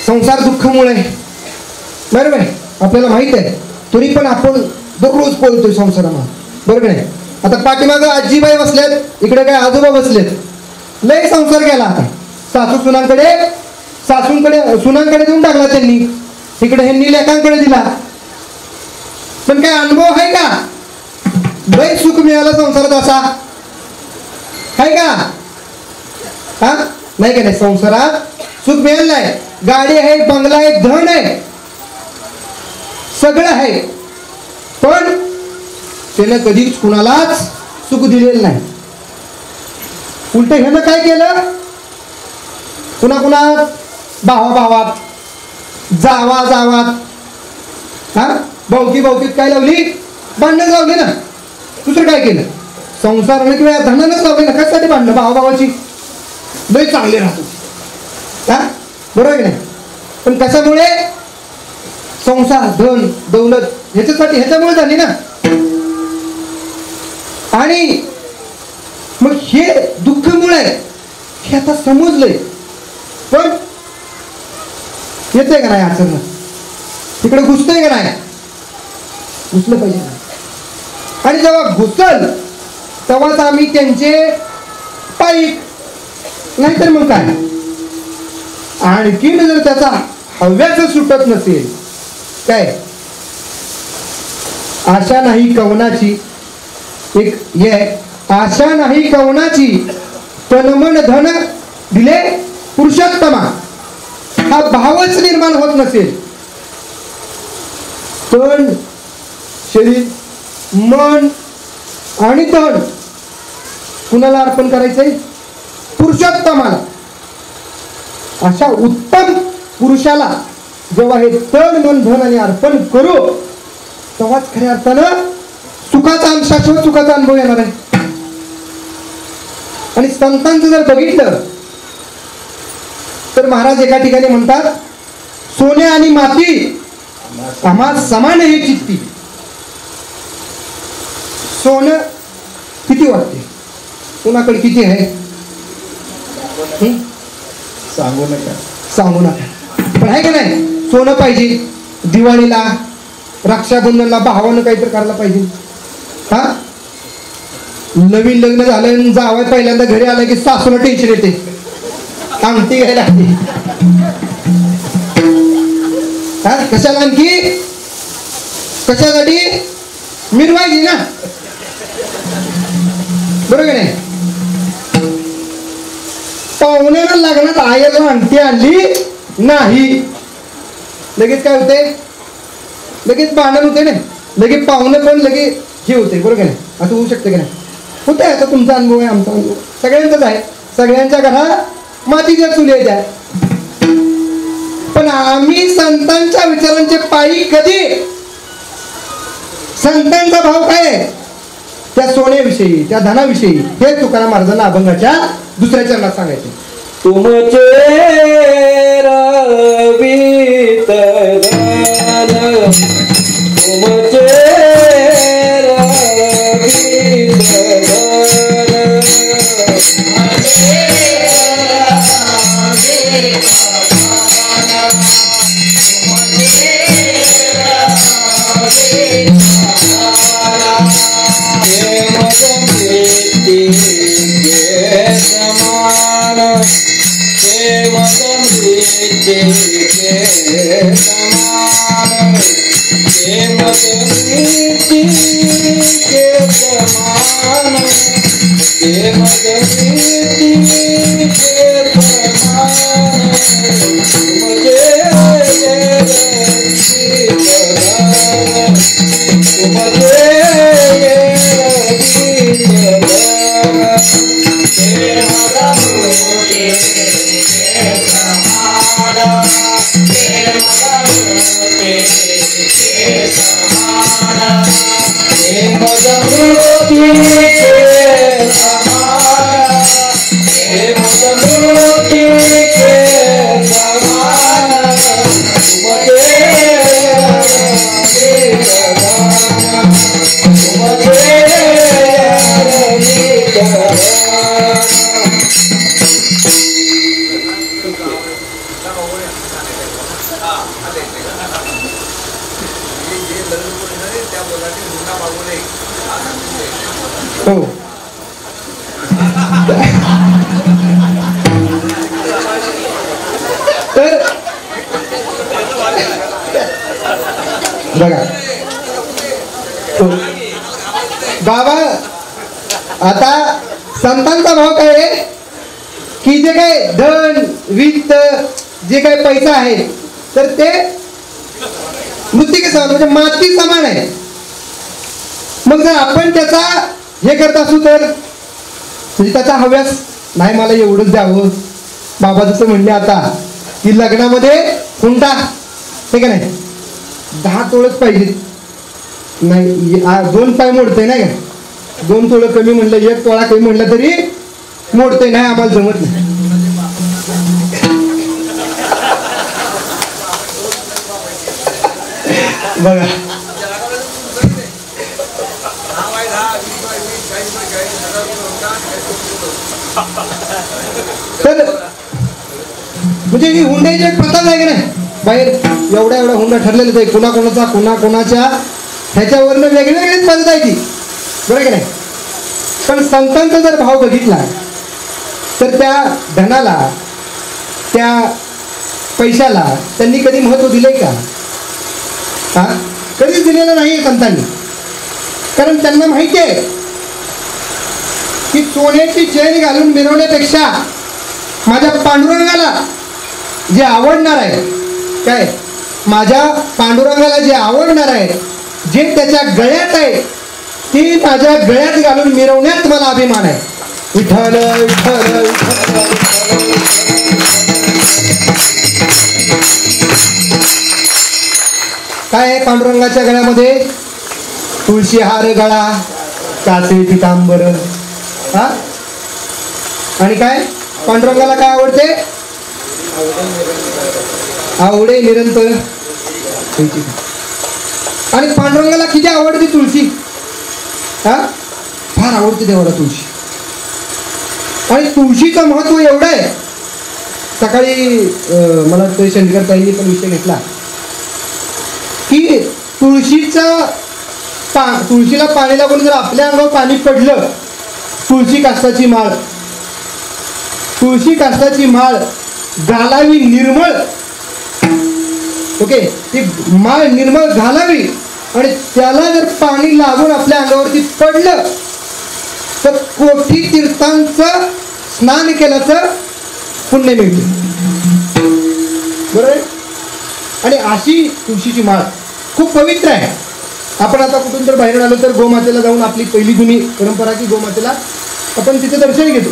संसार दुःखामुळे बरोबर आहे, आपल्याला माहित आहे, तरी पण आपण दररोज बोलतोय संसारामध्ये, बरोबर आहे. आता पाठीमागं आजीबाई बसलेत, इकडे काय आजोबा बसलेत, लय संसार केला. आता सासू सुनांकडे देऊन टाकला त्यांनी, तिकडे ह्यांनी लेकांकडे दिला. पण काय अनुभव आहे का? लय सुख मिळालं संसारात असा आहे का? हा नाही का? नाही, संसारात सुख मिळालं नाही. गाडी आहे, बंगला आहे, धन आहे, सगळं आहे, पण त्यानं कधीच कुणालाच सुख दिलेलं नाही. उलट ह्यानं काय केलं? कुणाकुणात, भावाभावात, जावात, हा भाऊकीत काय लावली? भांडणं लावली ना. दुसरं काय केलं? संसारानं किंवा धनानंच लावली ना. कशासाठी भांडणं? भावाभावाची लय चांगले राहतो, हा बरोबर आहे नाही? पण कशामुळे? संसार, धन, दौलत ह्याच्यामुळे झाली ना. आणि मग हे दुःखामुळे हे आता समजलंय, पण येतंय का नाही आचरण? तिकडे घुसतंय का नाही? घुसलं पाहिजे ना. आणि जेव्हा घुसल तेव्हाच आम्ही त्यांचे पाईक, नाहीतर मग काय? आणखीन जर त्याचा हव्याच सुटत नसेल, काय आशा नाही कवनाची, एक हे आशा नाही कवनाची, तनमन धन दिले पुरुषोत्तमा, हा भावच निर्माण होत नसेल, तन, शरीर, मन आणि धन कुणाला अर्पण करायचंय? पुरुषोत्तमाला. अशा उत्तम पुरुषाला जेव्हा हे तन, मन, धन आणि अर्पण करू, तेव्हाच खऱ्या अर्थानं शाश्वत सुखाचा अनुभव येणार आहे. आणि संतांचं जर बघितलं तर महाराज एका ठिकाणी म्हणतात, सोने आणि माती आम्हा समान हे चित्ती. सोनं किती वाटते? कुणाकडे किती आहे? सांगू नका. पण आहे का नाही? सोनं पाहिजे, दिवाळीला, रक्षाबंधनला भावानं काहीतरी करायला पाहिजे. हा नवीन लग्न झालं, जावं पहिल्यांदा घरी आलं की सासूला टेन्शन येते, अंगठी घ्यायला लागते. हा कशाला? आणखी कशासाठी? मिरवायची ना, बरोबर नाही? पाहुण्याला लग्नात आईला अंगठी आणली नाही, लगेच काय होते? लगेच भांडण होते ना, लगेच पाहुणे पण लगेच हे होते, बरोबर नाही? असं होऊ शकते की नाही? होते. आता तुमचा अनुभव आहे, आमचा अनुभव सगळ्यांचाच आहे. सगळ्यांच्या घरात मातीच्या चुली आहेत. पण आम्ही संतांच्या विचारांचे पायी कधी, संतांचा भाव काय आहे? त्या सोन्याविषयी, त्या धनाविषयी, हे तुकाराम महाराजांना अभंगाच्या दुसऱ्या चरणात सांगायचे. तुमचे रवित धन, तुमचे रवित धन, हो तर बघा बाबा आता संतांचा भाव काय आहे की जे काय धन वित्त जे काही पैसा आहे तर ते मृत्तिके समान म्हणजे माती समान आहे. मग जर आपण त्याचा हे करत असू तर म्हणजे त्याचा हव्यास नाही मला एवढंच द्यावं. बाबा जसं म्हणले आता की लग्नामध्ये हुंडा हे का नाही 10 तोळच पाहिजे नाही 2 पाय मोडते नाही का 2 तोळ कमी म्हणलं 1 तोळा कमी म्हणलं तरी मोडते नाही आम्हाला जमत नाही. बघा तर म्हणजे ही हुंड्याची एक प्रथा आहे की नाही बाहेर एवढा हुंडा ठरलेलाच आहे कोणाच्या ह्याच्यावरनं वेगळीच पद्धत आहे ती बरं की नाही. पण संतांचा जर भाव बघितला तर त्या धनाला त्या पैशाला त्यांनी कधी महत्व दिलंय का? हा कधीच दिलेलं नाही संतांनी. कारण त्यांना माहिती आहे की सोन्याची चेन घालून मिरवण्यापेक्षा माझ्या पांडुरंगाला जे आवडणार आहे काय माझ्या पांडुरंगाला जे आवडणार आहे जे त्याच्या गळ्यात आहे ती माझ्या गळ्यात घालून मिरवण्यात मला अभिमान आहे. विठ्ठल विठ्ठल काय आहे पांडुरंगाच्या गळ्यामध्ये तुळशी हार गळा कासे पितांबर हा आणि काय पांडुरंगाला काय आवडते आवडे निरंतर आणि पांडुरंगाला किती आवडते तुळशी हा फार आवडते देवाला तुळशी. आणि तुळशीचं महत्व एवढं आहे सकाळी मला वाटतं शंकर ताईंनी पण विषय घेतला की तुळशीला पाणी लागून जर आपल्या अंगावर पाणी पडलं तुळशी काष्टाची माळ घालावी निर्मळ ओके ती माळ निर्मळ घालावी आणि त्याला जर पाणी लागून आपल्या अंगावरती पडलं तर कोटी तीर्थांचं स्नान केल्याचं पुण्य मिळते बरोबर. आणि अशी तुळशीची माळ खूप पवित्र आहे. आपण आता कुठून जर बाहेर आलो तर गोमातेला जाऊन आपली पहिली जुनी परंपरा की गोमातेला आपण तिथे दर्शन घेतो.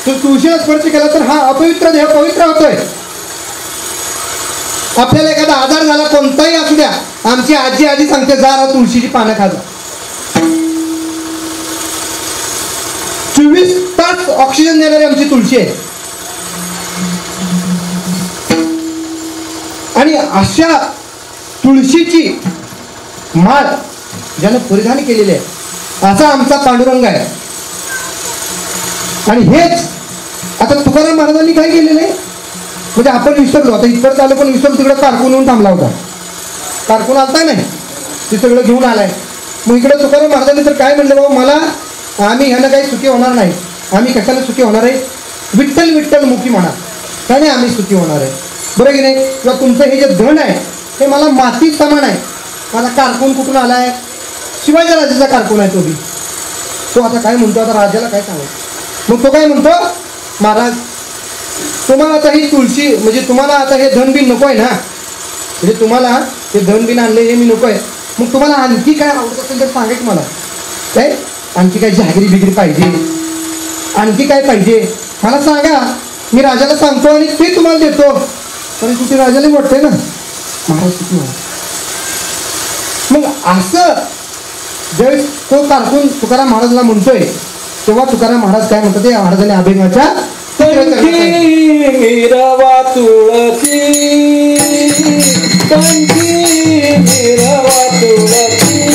तर तुळशीला स्पर्श केला तर हा अपवित्र देह पवित्र होतोय. आपल्याला एखादा आजार झाला कोणताही असू द्या आमची आजी सांगते जा तुळशीची पानं खा. 24 तास ऑक्सिजन देणारी आमची तुळशी आहे. आणि अशा तुळशीची माळ ज्यानं परिधान केलेली आहे असा आमचा पांडुरंग आहे. आणि हेच आता तुकाराम महाराजांनी काय केलेलं आहे म्हणजे आपण विसरलो आता इतकं चालू पण विसरलो तिकडे कारकून येऊन थांबला होता. कारकून आलता नाही ते सगळं घेऊन आलाय. मग इकडे तुकाराम महाराजांनी तर काय म्हणलं बाबा मला आम्ही ह्यानं काही सुखी होणार नाही. आम्ही कशाला सुखी होणार आहे विठ्ठल विठ्ठल मुखी म्हणा त्याने आम्ही सुखी होणार आहे. बरं की नाही? किंवा तुमचं हे जे धन आहे हे मला मातीत समान आहे. माझा कारकून कुठून आलाय? शिवाजी राजाचा कारकून आहे तो बी. तो आता काय म्हणतो, आता राजाला काय सांगायचं? मग तो काय म्हणतो, महाराज तुम्हाला आता ही तुळशी म्हणजे तुम्हाला आता हे धनबिन नको आहे ना, म्हणजे तुम्हाला हे धनबिन आणले हे मी नको आहे. मग तुम्हाला आणखी काय आवडत असेल तर सांगा की मला. काय आणखी काय जहागिरी बिगरी पाहिजे, आणखी काय पाहिजे मला सांगा, मी राजाला सांगतो आणि ते तुम्हाला देतो. पण कुठे राजाला वाटतंय ना महाराज किती महाराज. मग असं ज्यावेळेस तो कारकून तुकाराम महाराजला म्हणतोय तेव्हा तुकाराम महाराज काय म्हणतात, ते महाराजांनी अभिनवाच्या मिरवा तुळसी कंठी मिरवा तुळसी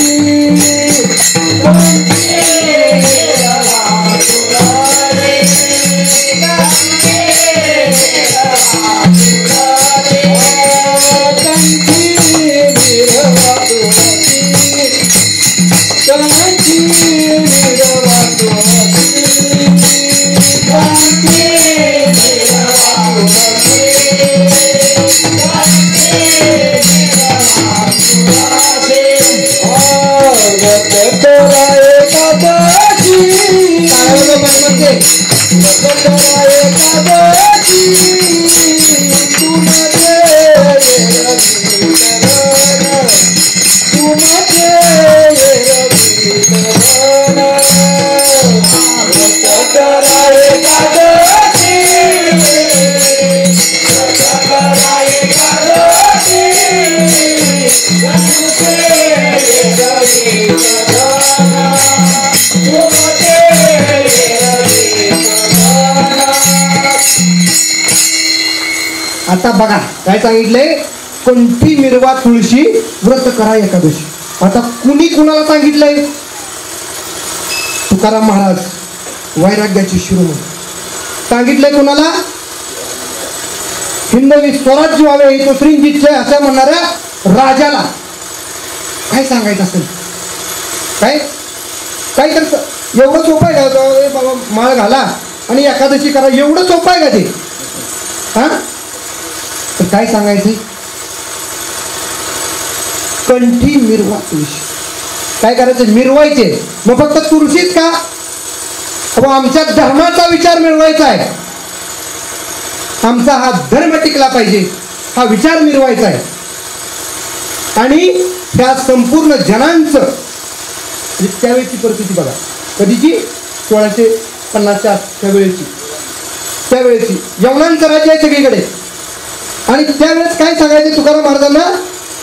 आता बघा काय सांगितलंय, कंठी मिरवा तुळशी व्रत करा एकादशी. आता कुणी कुणाला सांगितलंय? तुकाराम महाराज वैराग्याची शिरोमणी. सांगितलंय कुणाला? हिंदवी स्वराज्य व्हावे ही तो श्रींजीतचे असं म्हणणाऱ्या राजाला. काय सांगायचं असेल? काय काय तर एवढं सोपं आहे का बाबा माळ घाला आणि एकादशी करा, एवढं सोपं आहे का ते? हा तर काय सांगायचं, कंठी मिरवा तुळशी. काय करायचं? मिरवायचे. मग फक्त तुळशीच का? आमच्या धर्माचा विचार मिळवायचा आहे, आमचा हा धर्म टिकला पाहिजे हा विचार मिळवायचा आहे. आणि त्या संपूर्ण जनांचं म्हणजे त्यावेळेची परिस्थिती बघा, कधीची 1650च्या त्यावेळेची यवनांचं राज्य आहे सगळीकडे. आणि त्यावेळेस काय सांगायचे तुकाराम महाराजांना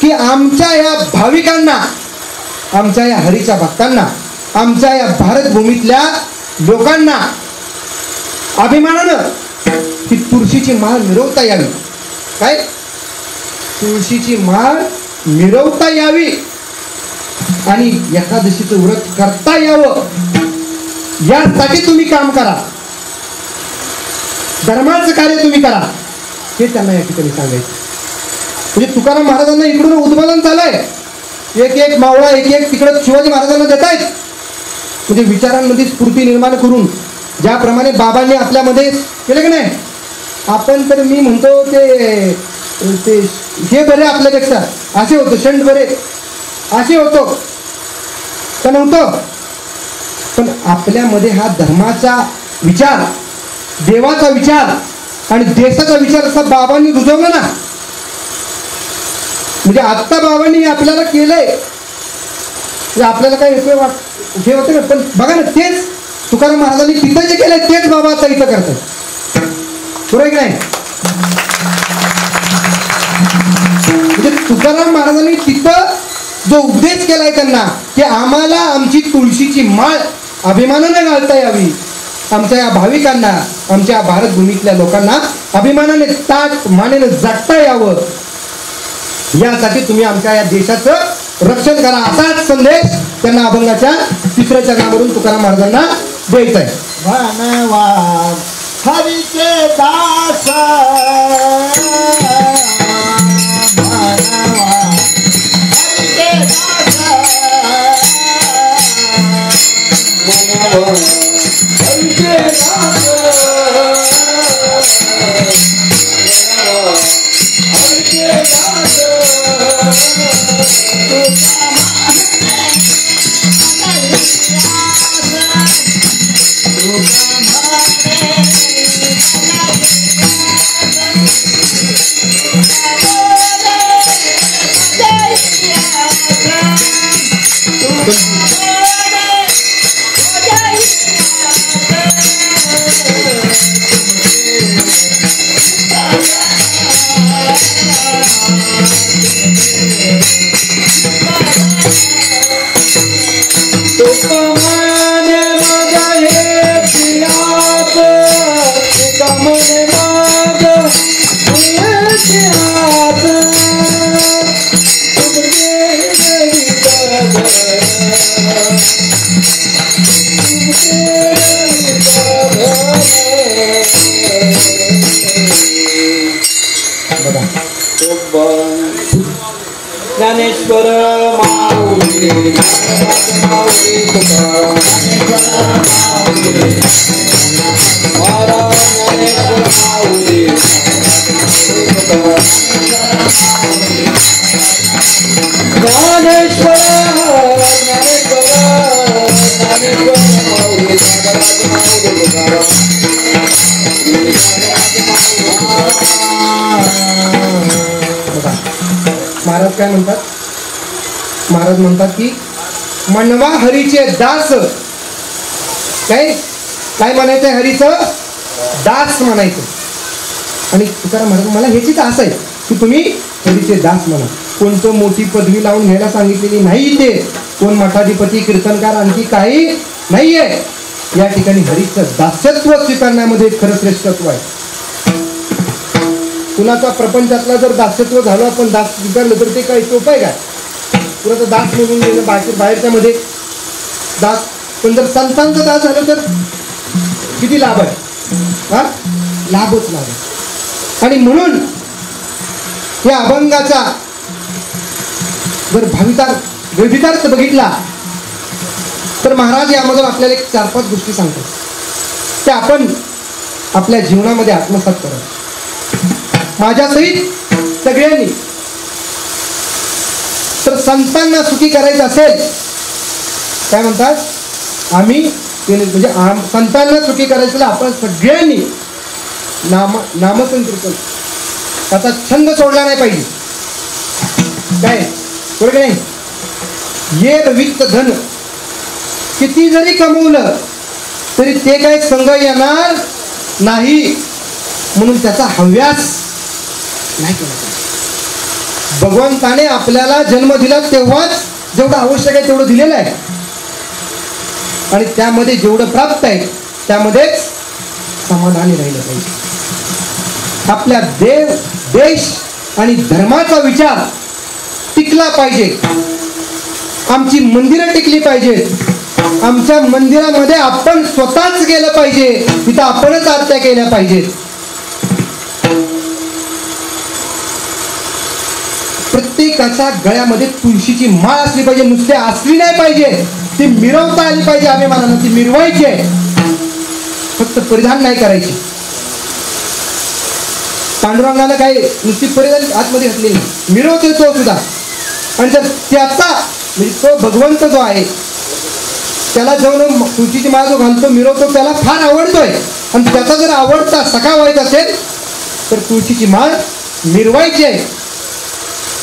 की आमच्या या भाविकांना, आमच्या या हरीच्या भक्तांना, आमच्या या भारत भूमीतल्या लोकांना अभिमानानं ती तुळशीची माळ मिरवता यावी. काय? तुळशीची माळ मिरवता यावी आणि एकादशीचं व्रत करता यावं यासाठी तुम्ही काम करा, धर्माचं कार्य तुम्ही करा, हे त्यांना या ठिकाणी सांगायचं. म्हणजे तुकाराम महाराजांना इकडून उद्बोधन चाललंय, एक एक मावळा एक एक तिकडं शिवाजी महाराजांना देत आहेत. म्हणजे विचारांमध्ये स्फूर्ती निर्माण करून ज्याप्रमाणे बाबांनी आपल्यामध्ये केलं की नाही, आपण तर मी म्हणतो ते हे बरे आपल्यापेक्षा असे होतो, शंड बरे असे होतो का नव्हतं. पण आपल्यामध्ये हा धर्माचा विचार, देवाचा विचार आणि देशाचा विचार असा बाबांनी रुजवला ना. म्हणजे आत्ता बाबांनी आपल्याला केलंय, आपल्याला काय हे होतं ना. पण बघा ना, तेच तुकाराम महाराजांनी तिथं जे केलंय तेच बाबा आता इथं करतात. बरोबर की नाही? म्हणजे तुकाराम महाराजांनी तिथं जो उपदेश केलाय त्यांना की आम्हाला आमची तुळशीची माळ अभिमानाने घालता यावी, आमच्या या भाविकांना, आमच्या भारत भूमीतल्या लोकांना अभिमानाने ताट मानेने जगता यावं, यासाठी तुम्ही आमच्या या देशाचं रक्षण करा, असाच संदेश त्यांना अभंगाच्या 3ऱ्या चरणावरून तुकाराम महाराजांना द्यायचा आहे. धन्यवाद हरीचे दास, ज्ञानेश्वर माऊली माऊली तुकाराम महाराज ज्ञानेश्वर माऊली ज्ञानेश्वर ज्ञानेश्वर ज्ञानेश्वर माऊली माऊली तुकाराम महाराज काय म्हणतात? महाराज म्हणतात की म्हणवा हरीचे दास. काय काय म्हणायचंय? हरीचं दास म्हणायचं. आणि तुकाराम महाराज मला ह्याचीच आस आहे की तुम्ही हरीचे दास म्हणा. कोणतं मोठी पदवी लावून घ्यायला सांगितलेली नाही. ते कोण मठाधिपती कीर्तनकार आणखी काही नाहीये. या ठिकाणी हरीचं दास्यत्व स्वीकारण्यामध्ये खरं श्रेष्ठत्व आहे. कुणाचा प्रपंचातला जर दास्यत्व झालं, आपण दास स्वीकारलं तर ते काही सोपं आहे काय? कुणाचं दास म्हणून गेलं बाहेरच्या मध्ये दास. पण जर संतांचं दास झालं तर किती लाभ आहे? हा, लाभच लाभ आहे. आणि म्हणून या अभंगाचा जर भावितार्थ बघितला तर महाराज यामधून आपल्याला एक 4-5 गोष्टी सांगतात त्या आपण आपल्या जीवनामध्ये आत्मसात करा. माझ्यासहित सगळ्यांनी तर संतांना सुखी करायचं असेल, काय म्हणतात? आम्ही म्हणजे संतांना सुखी करायचं आपण सगळ्यांनी नामसंकीर्तन त्याचा छंद सोडला नाही पाहिजे. काय बरोबर नाही? ये वित्त धन किती जरी कमवलं तरी ते काही संघ येणार नाही, म्हणून त्याचा हव्यास नाही केला पाहिजे. भगवंताने आपल्याला जन्म दिला तेव्हाच जेवढं आवश्यक आहे तेवढं दिलेलं आहे आणि त्यामध्ये जेवढं प्राप्त आहे त्यामध्येच समाधानी राहिलं पाहिजे. आपल्या देश आणि धर्माचा विचार टिकला पाहिजे. आमची मंदिरं टिकली पाहिजेत. आमच्या मंदिरामध्ये आपण स्वतःच गेलं पाहिजे. तिथं आपणच आरत्या केल्या पाहिजेत. प्रत्येकाच्या गळ्यामध्ये तुळशीची माळ असली पाहिजे. नुसते असली नाही पाहिजे, ती मिरवता आली पाहिजे. अभिमानानं ती मिरवायची आहे, फक्त परिधान नाही करायची. पांडुरंगानं काही नुसती परिधान आतमध्ये घातलेली नाही, मिरवतो तो सुद्धा. आणि जर त्याचा म्हणजे तो भगवंत जो आहे त्याला जाऊन तुळशीची माळ जो घालतो मिरवतो त्याला फार आवडतोय आणि त्याचा जर आवडता सखा व्हायचा असेल तर तुळशीची माळ मिरवायची आहे.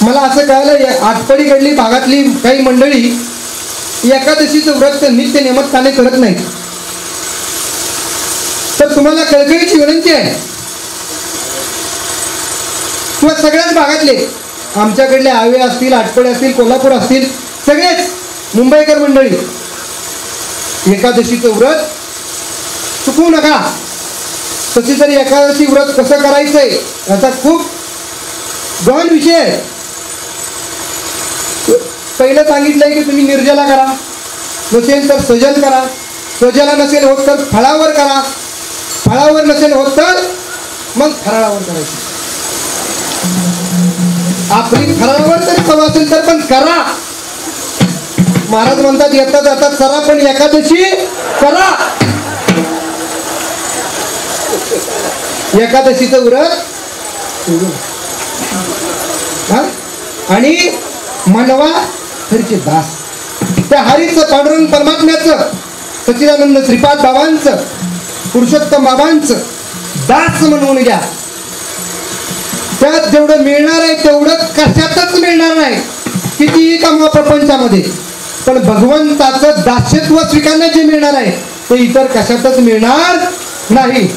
मला असं कळलं आटपडीकडली भागातली काही मंडळी एकादशीचं व्रत नित्य नियमितपणे करत नाहीत. तर तुम्हाला कळकळीची विनंती आहे, किंवा सगळ्याच भागातले आमच्याकडले आवे असतील, आटपडे असतील, कोल्हापूर असतील, सगळेच मुंबईकर मंडळी एकादशीचं व्रत चुकवू नका. तशी तरी एकादशी व्रत कसं करायचंय याचा खूप गहन विषय आहे. पहिलं सांगितलंय की तुम्ही निर्जला करा, नसेल तर सजल करा, सजला नसेल होत तर फळावर करा, फळावर नसेल होत तर मग फराळावर करायचं. आपली फराळावर तरी सव असेल तर पण करा. महाराज म्हणतात येतात जातात करा, पण एकादशी करा. एकादशीचं व्रत आणि मनवा हरीचे दास. त्या हरीचं पांडुरंग परमात्म्याचं सच्चिदानंद श्रीपाद बाबांचं पुरुषोत्तम बाबांचं दास म्हणून घ्या. त्यात जेवढं मिळणार आहे तेवढं कशातच मिळणार नाही, कितीही कमवा प्रपंचामध्ये, पण भगवंताचं दास्यत्व स्वीकारणं जे मिळणार आहे ते इतर कशातच मिळणार नाही.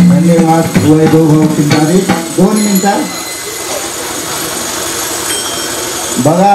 धन्यवाद वैभव भाऊ पिंटारे. 2 मिनिटात बघा.